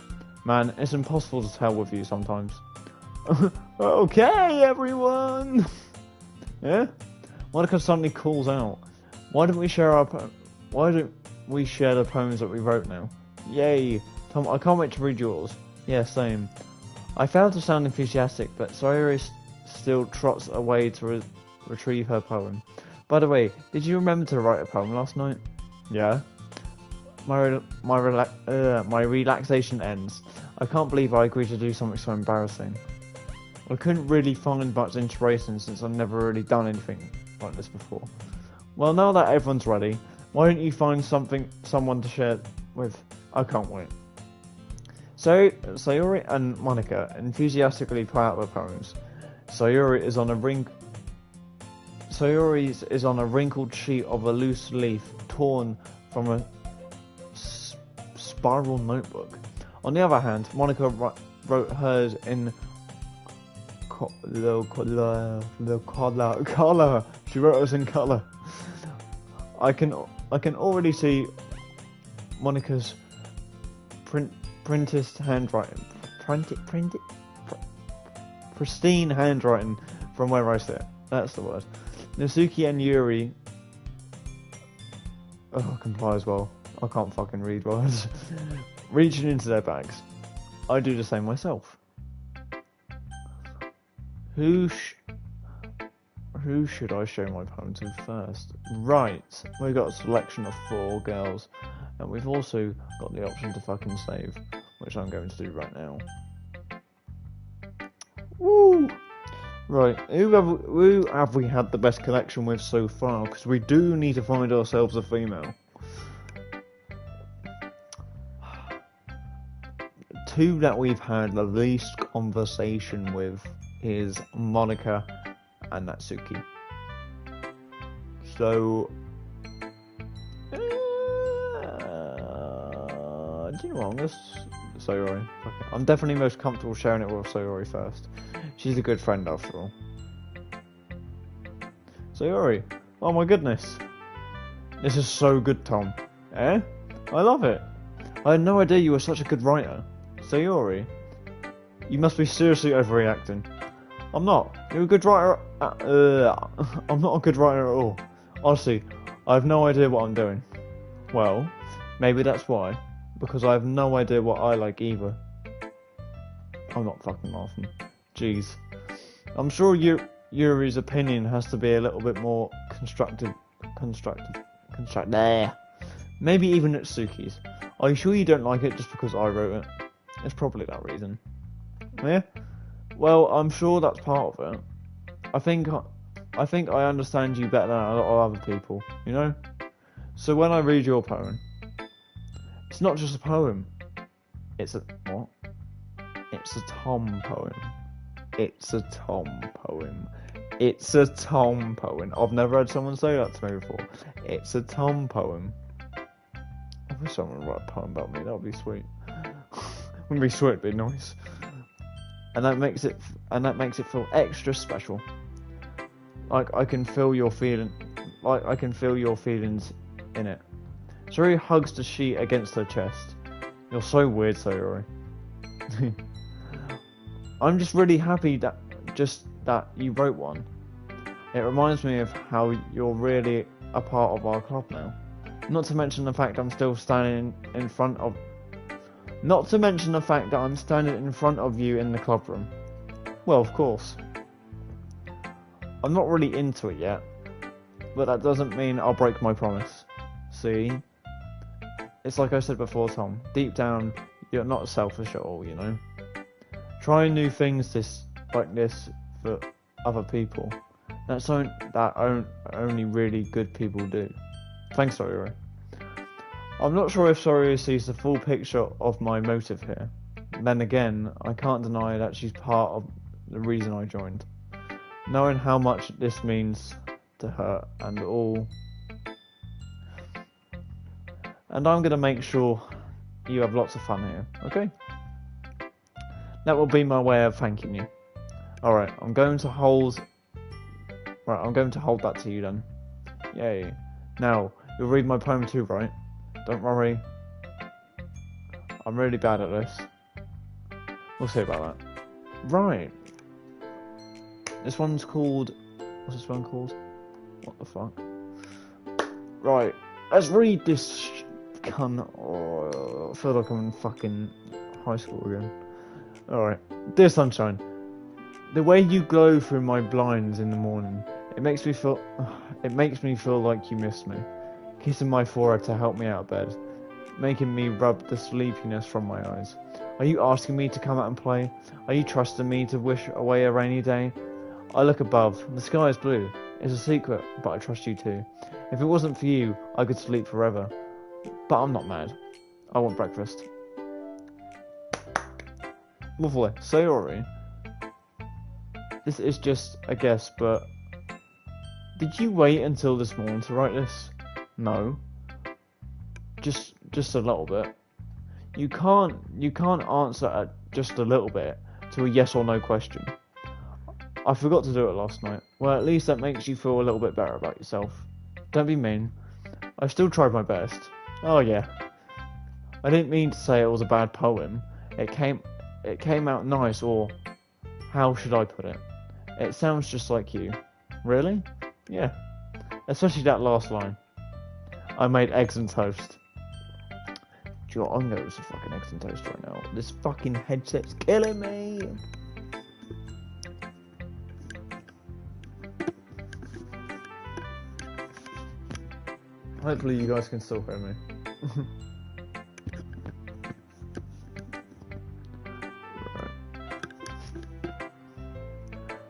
Man, it's impossible to tell with you sometimes. Okay, everyone! Yeah? Monica suddenly calls out. Why don't we share the poems that we wrote now? Yay! Tom, I can't wait to read yours. Yeah, same. I failed to sound enthusiastic, but Sayori still trots away to retrieve her poem. By the way, did you remember to write a poem last night? Yeah. My relaxation ends. I can't believe I agreed to do something so embarrassing. I couldn't really find much inspiration since I've never really done anything like this before. Well, now that everyone's ready, why don't you find someone to share with? I can't wait. So, Sayori and Monica enthusiastically play out their poems. Sayori is on a wrinkled sheet of a loose leaf torn from a spiral notebook. On the other hand, Monica wrote hers in the color. She wrote us in color. I can already see Monica's pristine handwriting from where I sit. That's the word. Natsuki and Yuri comply as well. I can't fucking read words. Reaching into their bags. I do the same myself. Who should I show my poem to first? Right, we've got a selection of 4 girls, and we've also got the option to fucking save, which I'm going to do right now. Woo! Right, who have we had the best connection with so far? Because we do need to find ourselves a female. 2 that we've had the least conversation with is Monica and Natsuki. So, do you know what? I'm just Sayori. I'm definitely most comfortable sharing it with Sayori first. She's a good friend after all. Sayori, oh my goodness, this is so good, Tom. Eh? I love it. I had no idea you were such a good writer. Sayori, you must be seriously overreacting. I'm not. You're a good writer. I'm not a good writer at all. Honestly, I have no idea what I'm doing. Well, maybe that's why. Because I have no idea what I like either. I'm not fucking laughing. Jeez. I'm sure Yuri's opinion has to be a little bit more constructive. Maybe even Natsuki's. Are you sure you don't like it just because I wrote it? It's probably that reason. Yeah? Well, I'm sure that's part of it. I think I understand you better than a lot of other people, you know? So when I read your poem, it's not just a poem. It's a... what? It's a Tom poem. It's a Tom poem. It's a Tom poem. I've never had someone say that to me before. It's a Tom poem. I wish someone would write a poem about me. That would be sweet. Wouldn't be sweet, it'd be nice. And that makes it feel extra special. Like I can feel your feelings in it. Sayori hugs the sheet against her chest. You're so weird, Sayori. I'm just really happy that you wrote one. It reminds me of how you're really a part of our club now. Not to mention the fact I'm still standing in front of you in the club room. Well, of course. I'm not really into it yet, but that doesn't mean I'll break my promise. See? It's like I said before, Tom. Deep down, you're not selfish at all, you know? Trying new things like this for other people. That's something that only really good people do. Thanks, Sayori. I'm not sure if Sayori sees the full picture of my motive here. Then again, I can't deny that she's part of the reason I joined. Knowing how much this means to her and all. And I'm gonna make sure you have lots of fun here, okay? That will be my way of thanking you. Alright, I'm going to hold that to you then. Yay. Now, you'll read my poem too, right? Don't worry. I'm really bad at this. We'll see about that. Right. This one's called... what's this one called? What the fuck? Right. Let's read this cunt. Oh, I feel like I'm in fucking high school again. Alright. Dear Sunshine. The way you glow through my blinds in the morning, it makes me feel like you miss me. Kissing my forehead to help me out of bed, making me rub the sleepiness from my eyes. Are you asking me to come out and play? Are you trusting me to wish away a rainy day? I look above. The sky is blue. It's a secret, but I trust you too. If it wasn't for you, I could sleep forever. But I'm not mad. I want breakfast. Lovely. Sayori. This is just a guess, but... did you wait until this morning to write this? No. Just a little bit. You can't answer at just a little bit to a yes or no question. I forgot to do it last night. Well, at least that makes you feel a little bit better about yourself. Don't be mean. I still tried my best. Oh yeah. I didn't mean to say it was a bad poem. It came out nice, or how should I put it? It sounds just like you. Really? Yeah. Especially that last line. I made eggs and toast. you know what, I'm going with some fucking eggs and toast right now. This fucking headset's killing me. Hopefully you guys can still hear me. Right.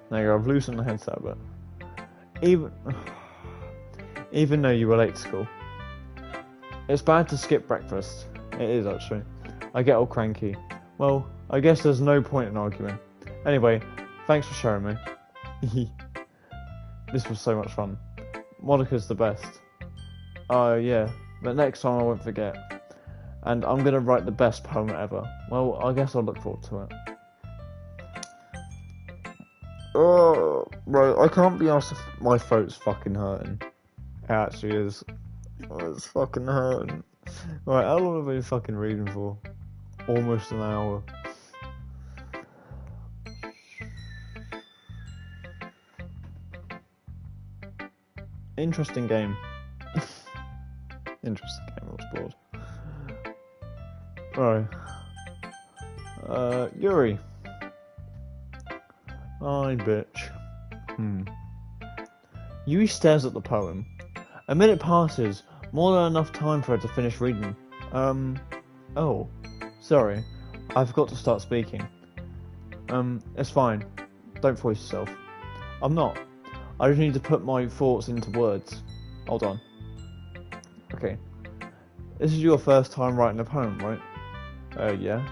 There you go, I've loosened the headset a bit. Even though you were late to school. It's bad to skip breakfast. It is, actually. I get all cranky. Well, I guess there's no point in arguing. Anyway, thanks for showing me. This was so much fun. Monica's the best. Yeah, but next time I won't forget. And I'm gonna write the best poem ever. Well, I guess I'll look forward to it. Oh, right, I can't be asked if my throat's fucking hurting. It actually is. Oh, it's fucking hurting. Right, how long have I been fucking reading for? Almost an hour. Interesting game. Interesting game, I was bored. Right. Yuri. Hi, bitch. Yuri stares at the poem. A minute passes, more than enough time for her to finish reading. Oh, sorry. I forgot to start speaking. It's fine. Don't force yourself. I'm not. I just need to put my thoughts into words. Hold on. Okay. This is your first time writing a poem, right? Yeah.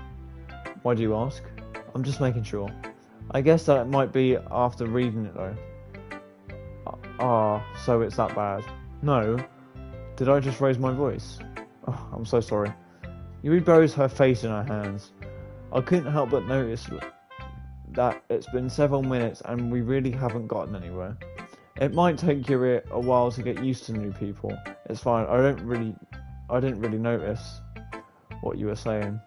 Why do you ask? I'm just making sure. I guess that it might be after reading it, though. So it's that bad. No. Did I just raise my voice? Oh, I'm so sorry. Yuri buries her face in her hands. I couldn't help but notice that it's been several minutes and we really haven't gotten anywhere. It might take Yuri a while to get used to new people. It's fine. I didn't really notice what you were saying.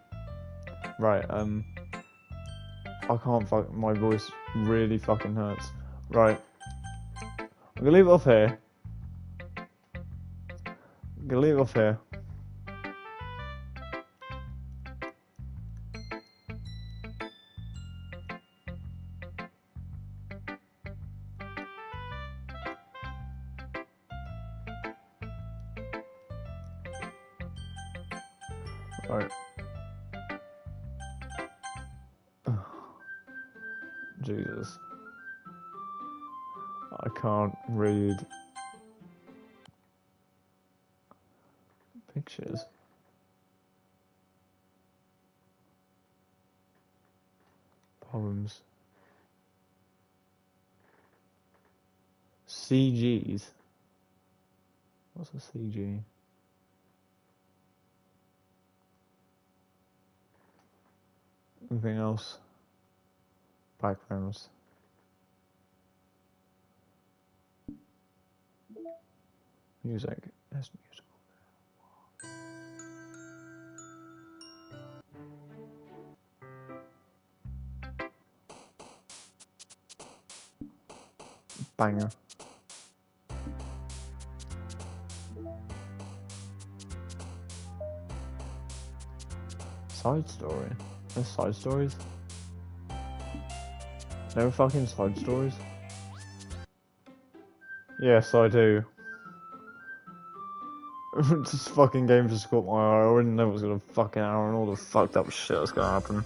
Right, I can't my voice really fucking hurts. Right. I'm gonna leave it off here. Right. Jesus. I can't read pictures. Poems. CGs. What's a CG? Anything else? Backgrounds. Music. There's music. Banger. Side story? There's side stories? No fucking side stories? Yes, I do. This fucking game just caught my eye. I didn't know it was gonna fucking hour and all the fucked up shit that's gonna happen.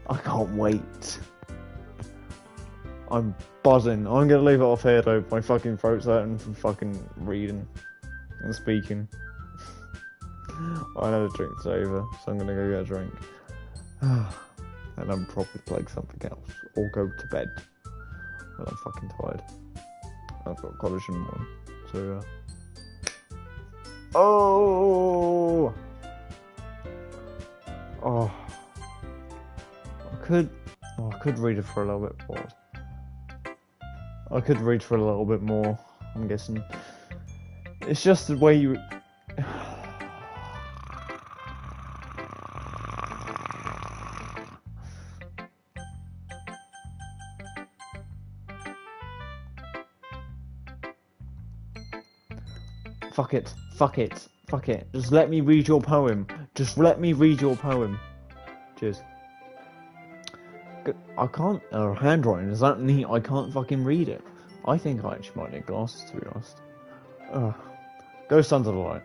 I can't wait. I'm buzzing. I'm gonna leave it off here though. My fucking throat's hurting from fucking reading and speaking. I had a drink over, so I'm gonna go get a drink. And I'm probably playing something else. Or go to bed. But I'm fucking tired. I've got college in the morning. So, Oh! I could read it for a little bit more. I could read for a little bit more, I'm guessing. It's just the way you... Fuck it. Just let me read your poem. Just let me read your poem. Cheers. I can't. Handwriting is that neat? I can't fucking read it. I think I actually might need glasses, to be honest. Ghost under the light.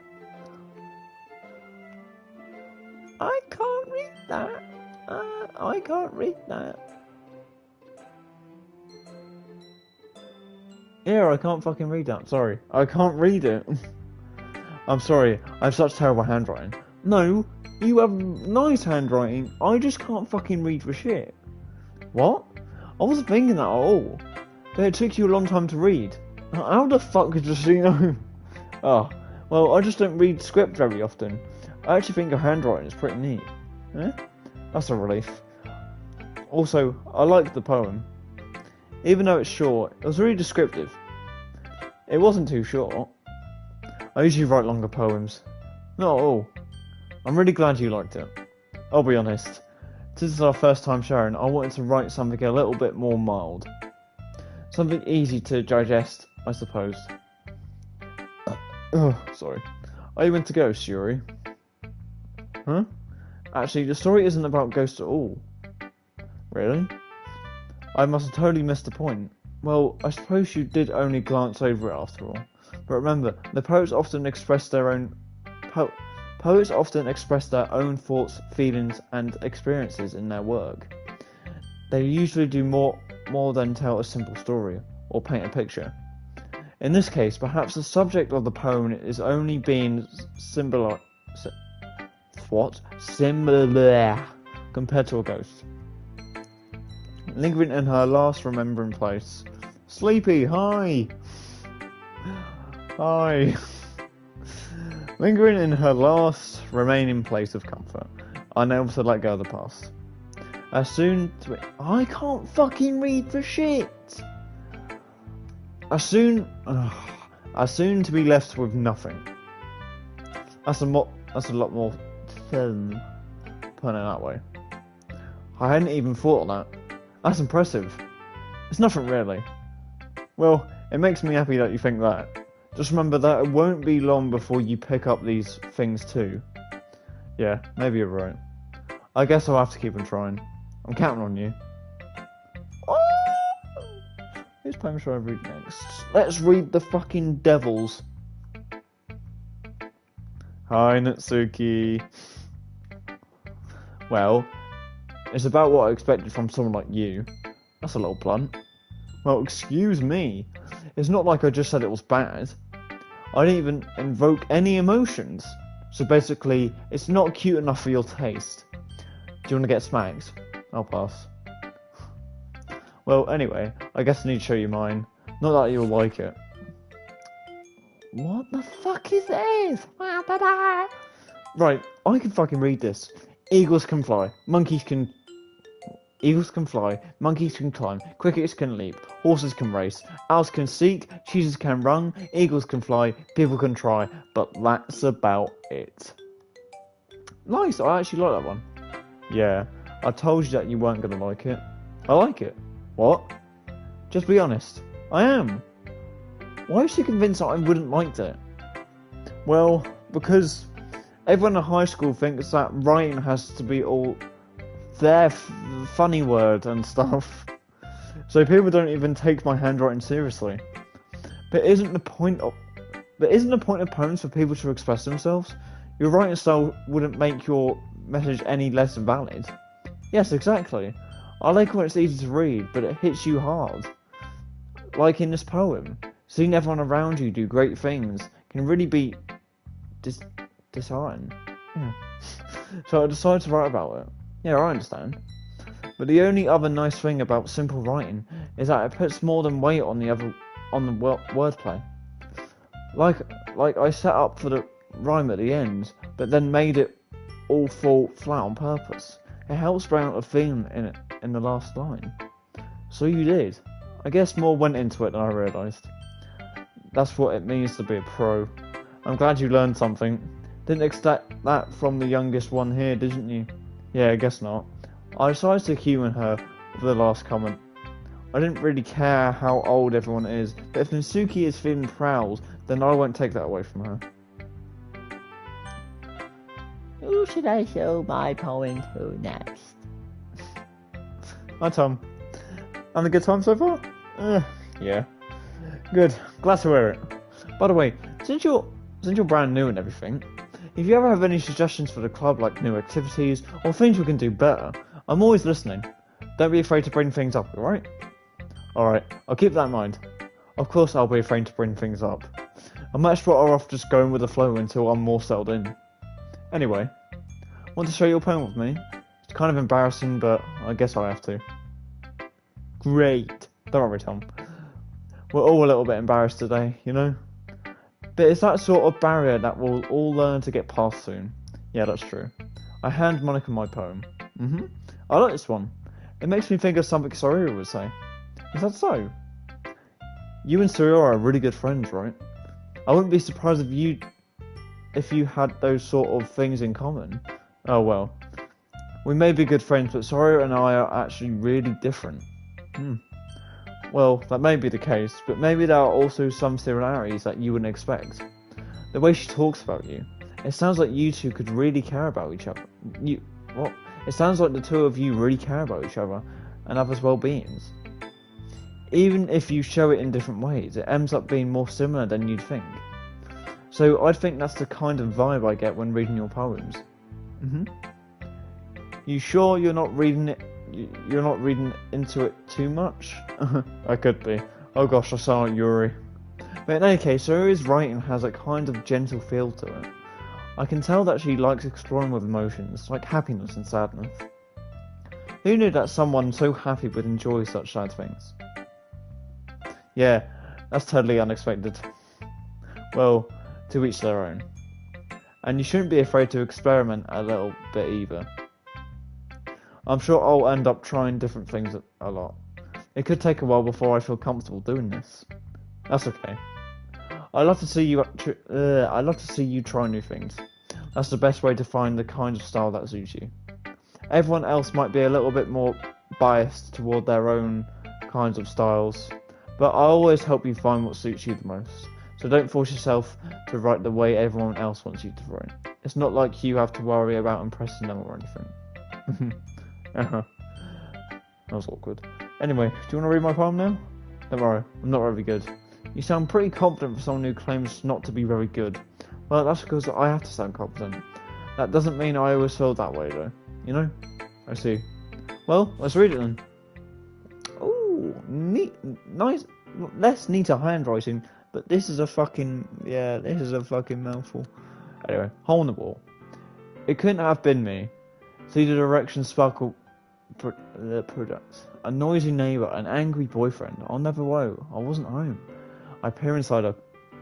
I can't read that. I can't read that. Yeah, I can't fucking read that. Sorry. I can't read it. I'm sorry. I have such terrible handwriting. No, you have nice handwriting. I just can't fucking read for shit. What? I wasn't thinking that at all. But it took you a long time to read. How the fuck did you know? Oh, well, I just don't read script very often. I actually think your handwriting is pretty neat. Eh? That's a relief. Also, I like the poem. Even though it's short, it was really descriptive. It wasn't too short. I usually write longer poems. Not at all. I'm really glad you liked it. I'll be honest. This is our first time sharing. I wanted to write something a little bit more mild. Something easy to digest, I suppose. Sorry. Are you into ghosts, Yuri? Huh? Actually, the story isn't about ghosts at all. Really? I must have totally missed the point. Well, I suppose you did only glance over it after all. But remember, the poets often express their own thoughts, feelings, and experiences in their work. They usually do more than tell a simple story or paint a picture. In this case, perhaps the subject of the poem is only being similar compared to a ghost. Lingering in her last remembering place. Sleepy, hi! Hi! Lingering in her last remaining place of comfort, unable to let go of the past. I can't fucking read for shit! As soon to be left with nothing. That's a lot more thin, putting it that way. I hadn't even thought of that. That's impressive. It's nothing really. Well, it makes me happy that you think that. Just remember that it won't be long before you pick up these things too. Yeah, maybe you're right. I guess I'll have to keep on trying. I'm counting on you. Whose poem should I read next? Let's read The Fucking Devils. Hi, Natsuki. Well, it's about what I expected from someone like you. That's a little blunt. Well, excuse me. It's not like I just said it was bad. I didn't even invoke any emotions. So basically, it's not cute enough for your taste. Do you want to get smacked? I'll pass. Well, anyway, I guess I need to show you mine. Not that you'll like it. What the fuck is this? Right, I can fucking read this. Eagles can fly. Monkeys can fly, monkeys can climb, crickets can leap, horses can race, owls can seek, cheeses can run, eagles can fly, people can try, but that's about it. Nice, I actually like that one. Yeah, I told you that you weren't going to like it. I like it. What? Just be honest. I am. Why is she convinced that I wouldn't like it? Well, because everyone in high school thinks that writing has to be all their funny word and stuff. So people don't even take my handwriting seriously. But isn't the point of poems for people to express themselves? Your writing style wouldn't make your message any less valid. Yes, exactly. I like when it's easy to read, but it hits you hard. Like in this poem, seeing everyone around you do great things can really be disheartening. Yeah. So I decided to write about it. Yeah, I understand. But the only other nice thing about simple writing is that it puts more than weight on the wordplay. Like I set up for the rhyme at the end, but then made it all fall flat on purpose. It helps bring out the feeling in the last line. So you did. I guess more went into it than I realised. That's what it means to be a pro. I'm glad you learned something. Didn't expect that from the youngest one here, didn't you? Yeah, I guess not. I decided to humour her with the last comment. I didn't really care how old everyone is, but if Natsuki is feeling proud, then I won't take that away from her. Oh
should I show my poem to next?
Hi Tom. Having a good time so far? Yeah. Good. Glad to hear it. By the way, since you're brand new and everything, if you ever have any suggestions for the club, like new activities or things we can do better, I'm always listening. Don't be afraid to bring things up, alright? Alright, I'll keep that in mind. Of course I'll be afraid to bring things up. I'm much better off just going with the flow until I'm more settled in. Anyway, want to share your poem with me? It's kind of embarrassing, but I guess I have to. Great. Don't worry, Tom. We're all a little bit embarrassed today, you know? But it's that sort of barrier that we'll all learn to get past soon. Yeah, that's true. I hand Monica my poem. I like this one. It makes me think of something Saria would say. Is that so? You and Saria are really good friends, right? I wouldn't be surprised if you had those sort of things in common. Oh well. We may be good friends, but Saria and I are actually really different. Well, that may be the case, but maybe there are also some similarities that you wouldn't expect. The way she talks about you, it sounds like you two could really care about each other. It sounds like the two of you really care about each other and others' well-beings. Even if you show it in different ways, it ends up being more similar than you'd think. So I think that's the kind of vibe I get when reading your poems. You sure you're not reading it? You're not reading into it too much? I could be. Oh gosh, I sound like Yuri. But in any case, Yuri's writing has a kind of gentle feel to it. I can tell that she likes exploring with emotions, like happiness and sadness. Who knew that someone so happy would enjoy such sad things? Yeah, that's totally unexpected. Well, to each their own. And you shouldn't be afraid to experiment a little bit either. I'm sure I'll end up trying different things a lot. It could take a while before I feel comfortable doing this. That's okay. I love to see you try new things. That's the best way to find the kind of style that suits you. Everyone else might be a little bit more biased toward their own kinds of styles, but I always help you find what suits you the most. So don't force yourself to write the way everyone else wants you to write. It's not like you have to worry about impressing them or anything. That was awkward. Anyway, do you want to read my poem now? Don't worry, I'm not very good. You sound pretty confident for someone who claims not to be very good. Well, that's because I have to sound confident. That doesn't mean I always feel that way, though. You know? I see. Well, let's read it then. Ooh, neat, nice, less neater handwriting, but this is a fucking mouthful. Anyway, hole in the wall. It couldn't have been me. See the direction sparkle products. A noisy neighbour, an angry boyfriend. I'll never know. I wasn't home. I peer inside a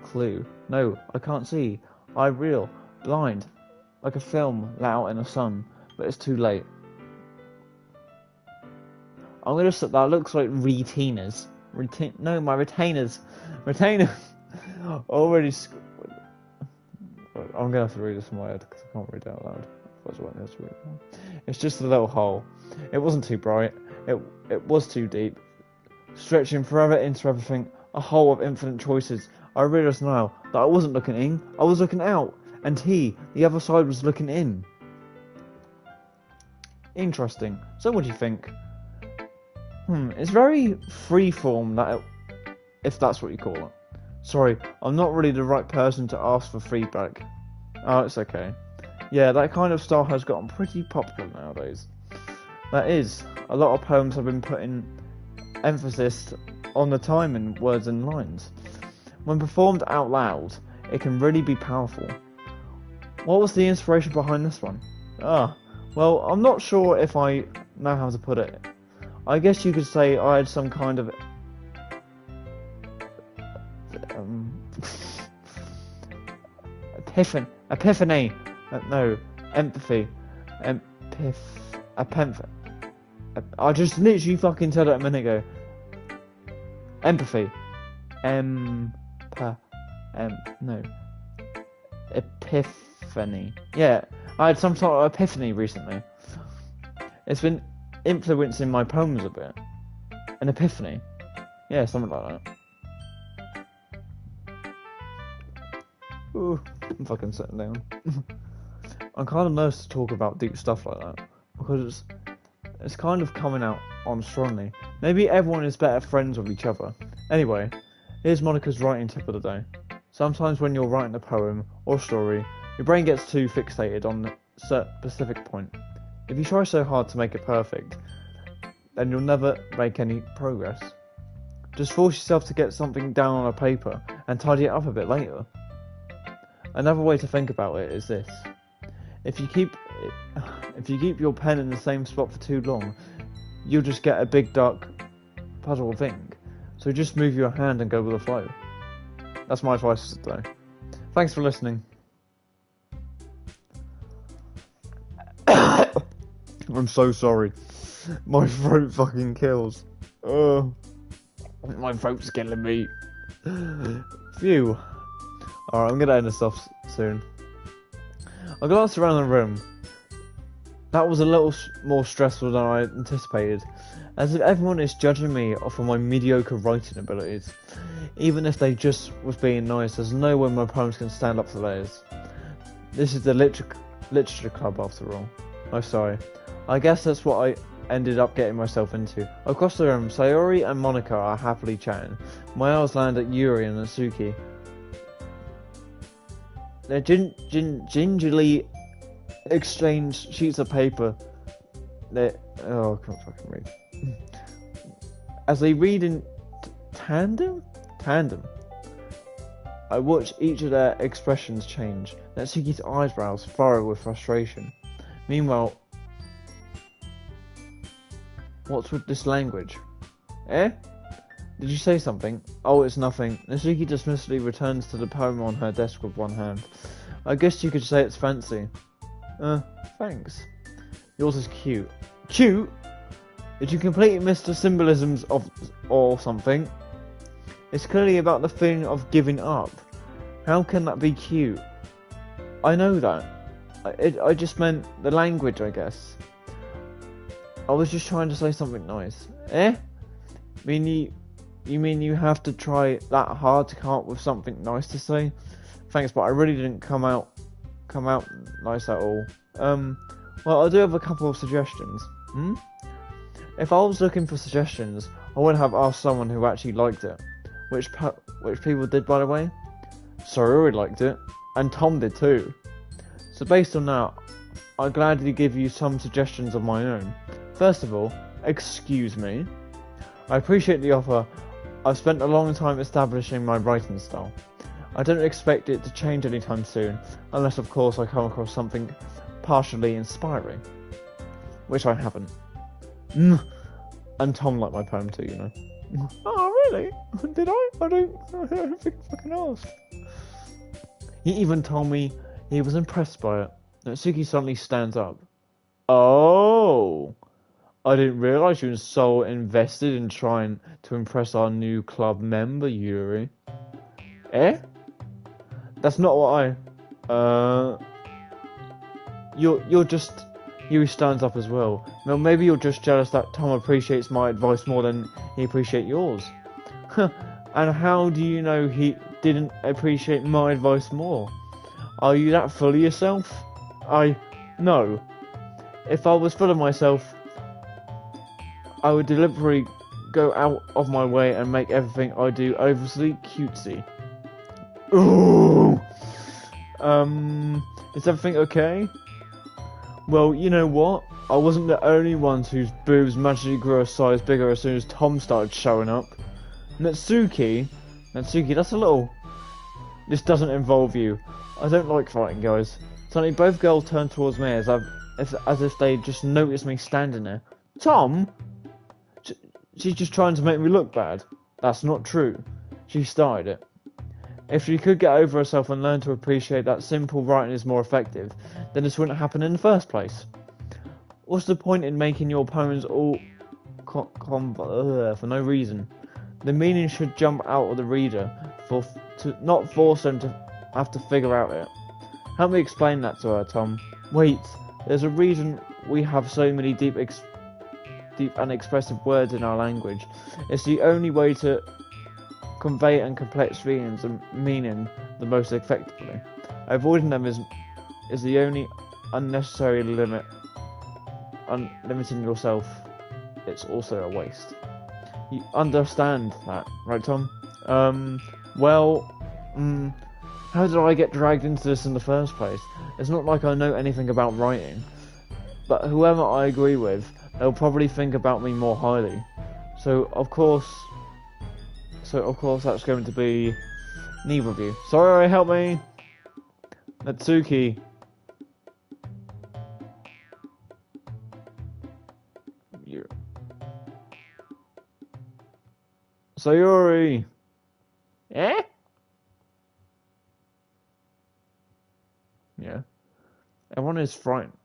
clue. No, I can't see. I reel, blind, like a film let out in the sun, but it's too late. I'm gonna say that looks like retainers. No, my retainers. Retainers. Already. I'm gonna have to read this in my head because I can't read it out loud. It's just a little hole. It wasn't too bright. It was too deep, stretching forever into everything. A hole of infinite choices. I realised now that I wasn't looking in. I was looking out, and he, the other side, was looking in. Interesting. So, what do you think? It's very freeform, if that's what you call it. Sorry, I'm not really the right person to ask for feedback. Oh, it's okay. Yeah, that kind of style has gotten pretty popular nowadays. That is, a lot of poems have been putting emphasis on the time in words and lines. When performed out loud, it can really be powerful. What was the inspiration behind this one? Well, I'm not sure if I know how to put it. I guess you could say I had some kind of epiphany. Empathy. I just literally fucking said it a minute ago. Empathy. Epiphany. Yeah, I had some sort of epiphany recently. It's been influencing my poems a bit. An epiphany. Yeah, something like that. Ooh, I'm fucking sitting down. I'm kind of nervous to talk about deep stuff like that, because it's kind of coming out on strongly. Maybe everyone is better friends with each other. Anyway, here's Monica's writing tip of the day. Sometimes when you're writing a poem or story, your brain gets too fixated on a specific point. If you try so hard to make it perfect, then you'll never make any progress. Just force yourself to get something down on a paper and tidy it up a bit later. Another way to think about it is this. If you keep your pen in the same spot for too long, you'll just get a big dark puddle of ink. So just move your hand and go with the flow. That's my advice today. Thanks for listening. I'm so sorry. My throat fucking kills. My throat's killing me. Phew. Alright, I'm gonna end this off soon. I glanced around the room. That was a little more stressful than I anticipated, as if everyone is judging me off of my mediocre writing abilities. Even if they just was being nice, there's no way my poems can stand up to theirs. This is the literature club after all. Oh, sorry. I guess that's what I ended up getting myself into. Across the room, Sayori and Monica are happily chatting. My eyes land at Yuri and Natsuki. They gingerly exchange sheets of paper. I can't fucking read. As they read in tandem. I watch each of their expressions change. Natsuki's eyebrows furrow with frustration. Meanwhile, what's with this language? Eh? Did you say something? Oh, it's nothing. Natsuki dismissively returns to the poem on her desk with one hand. I guess you could say it's fancy. Thanks. Yours is cute. Cute? Did you completely miss the symbolisms of or something? It's clearly about the feeling of giving up. How can that be cute? I know that. I just meant the language, I guess. I was just trying to say something nice. Eh? You mean you have to try that hard to come up with something nice to say? Thanks, but I really didn't come out nice at all. Well, I do have a couple of suggestions. If I was looking for suggestions, I would have asked someone who actually liked it. Which people did, by the way. Sorori liked it, and Tom did too. So based on that, I'll gladly give you some suggestions of my own. First of all, excuse me. I appreciate the offer. I've spent a long time establishing my writing style. I don't expect it to change anytime soon, unless of course I come across something partially inspiring. Which I haven't. And Tom liked my poem too, you know. Oh, really? Did I? I don't think I fucking asked. He even told me he was impressed by it. Natsuki suddenly stands up. Oh! I didn't realise you were so invested in trying to impress our new club member, Yuri. Eh? That's not what You're just... Yuri stands up as well. Well, maybe you're just jealous that Tom appreciates my advice more than he appreciates yours. And how do you know he didn't appreciate my advice more? Are you that full of yourself? No. If I was full of myself, I would deliberately go out of my way and make everything I do overly cutesy. Ooh! Is everything okay? Well, you know what? I wasn't the only one whose boobs magically grew a size bigger as soon as Tom started showing up. Natsuki, that's a little... This doesn't involve you. I don't like fighting, guys. Suddenly both girls turned towards me as if they just noticed me standing there. Tom? She's just trying to make me look bad. That's not true. She started it. If she could get over herself and learn to appreciate that simple writing is more effective, then this wouldn't happen in the first place. What's the point in making your poems all for no reason? The meaning should jump out of the reader, to not force them to have to figure out it. Help me explain that to her, Tom. Wait, there's a reason we have so many deep and expressive words in our language. It's the only way to convey and complex feelings and meaning the most effectively. Avoiding them is the only unnecessary limiting yourself, it's also a waste. You understand that, right, Tom? Well, how did I get dragged into this in the first place? It's not like I know anything about writing, but whoever I agree with, they'll probably think about me more highly. So of course that's going to be neither of you. Sorry, help me! Natsuki. Sayori!
Eh?
Yeah. Everyone is frightened.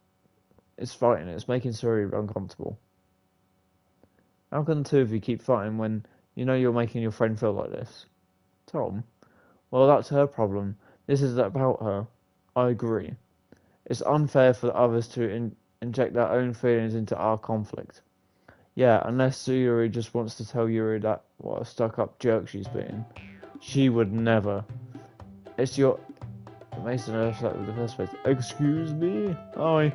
It's fighting. It's making Sayori uncomfortable. How can the two of you keep fighting when you know you're making your friend feel like this? Tom? Well, that's her problem. This is about her. I agree. It's unfair for others to inject their own feelings into our conflict. Yeah, unless Sayori just wants to tell Yuri that what a stuck-up jerk she's being. She would never. It's your... Mason Earth with the first place. Excuse me? Hi.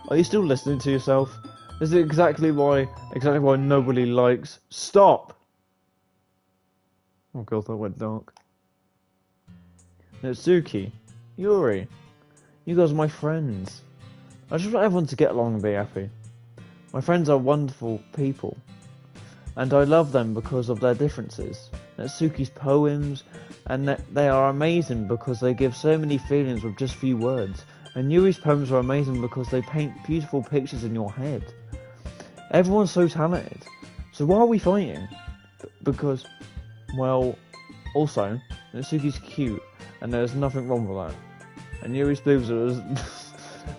Are you still listening to yourself? This is exactly why nobody likes... Stop! Oh god, that went dark. Natsuki. Yuri. You guys are my friends. I just want everyone to get along and be happy. My friends are wonderful people, and I love them because of their differences. Natsuki's poems, and they are amazing because they give so many feelings with just few words. And Yuri's poems are amazing because they paint beautiful pictures in your head. Everyone's so talented. So why are we fighting? Because, well, also, Natsuki's cute, and there's nothing wrong with that. And Yuri's boobs are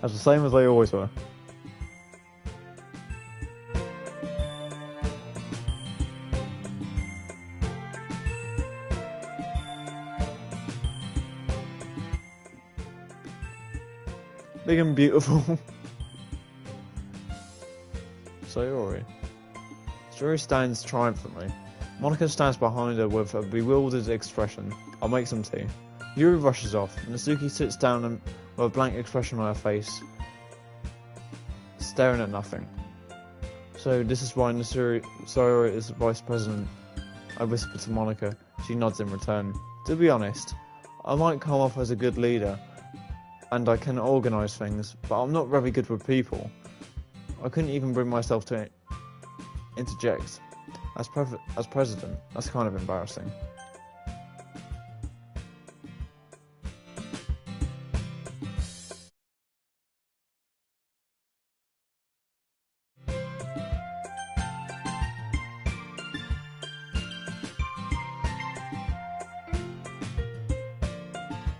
as the same as they always were. Big and beautiful. Sayori. Sayori stands triumphantly. Monica stands behind her with a bewildered expression. I'll make some tea. Yuri rushes off. Natsuki sits down and, with a blank expression on her face, staring at nothing. So this is why Sayori is the vice president. I whisper to Monica. She nods in return. To be honest, I might come off as a good leader, and I can organise things, but I'm not very good with people. I couldn't even bring myself to interject. As president, that's kind of embarrassing.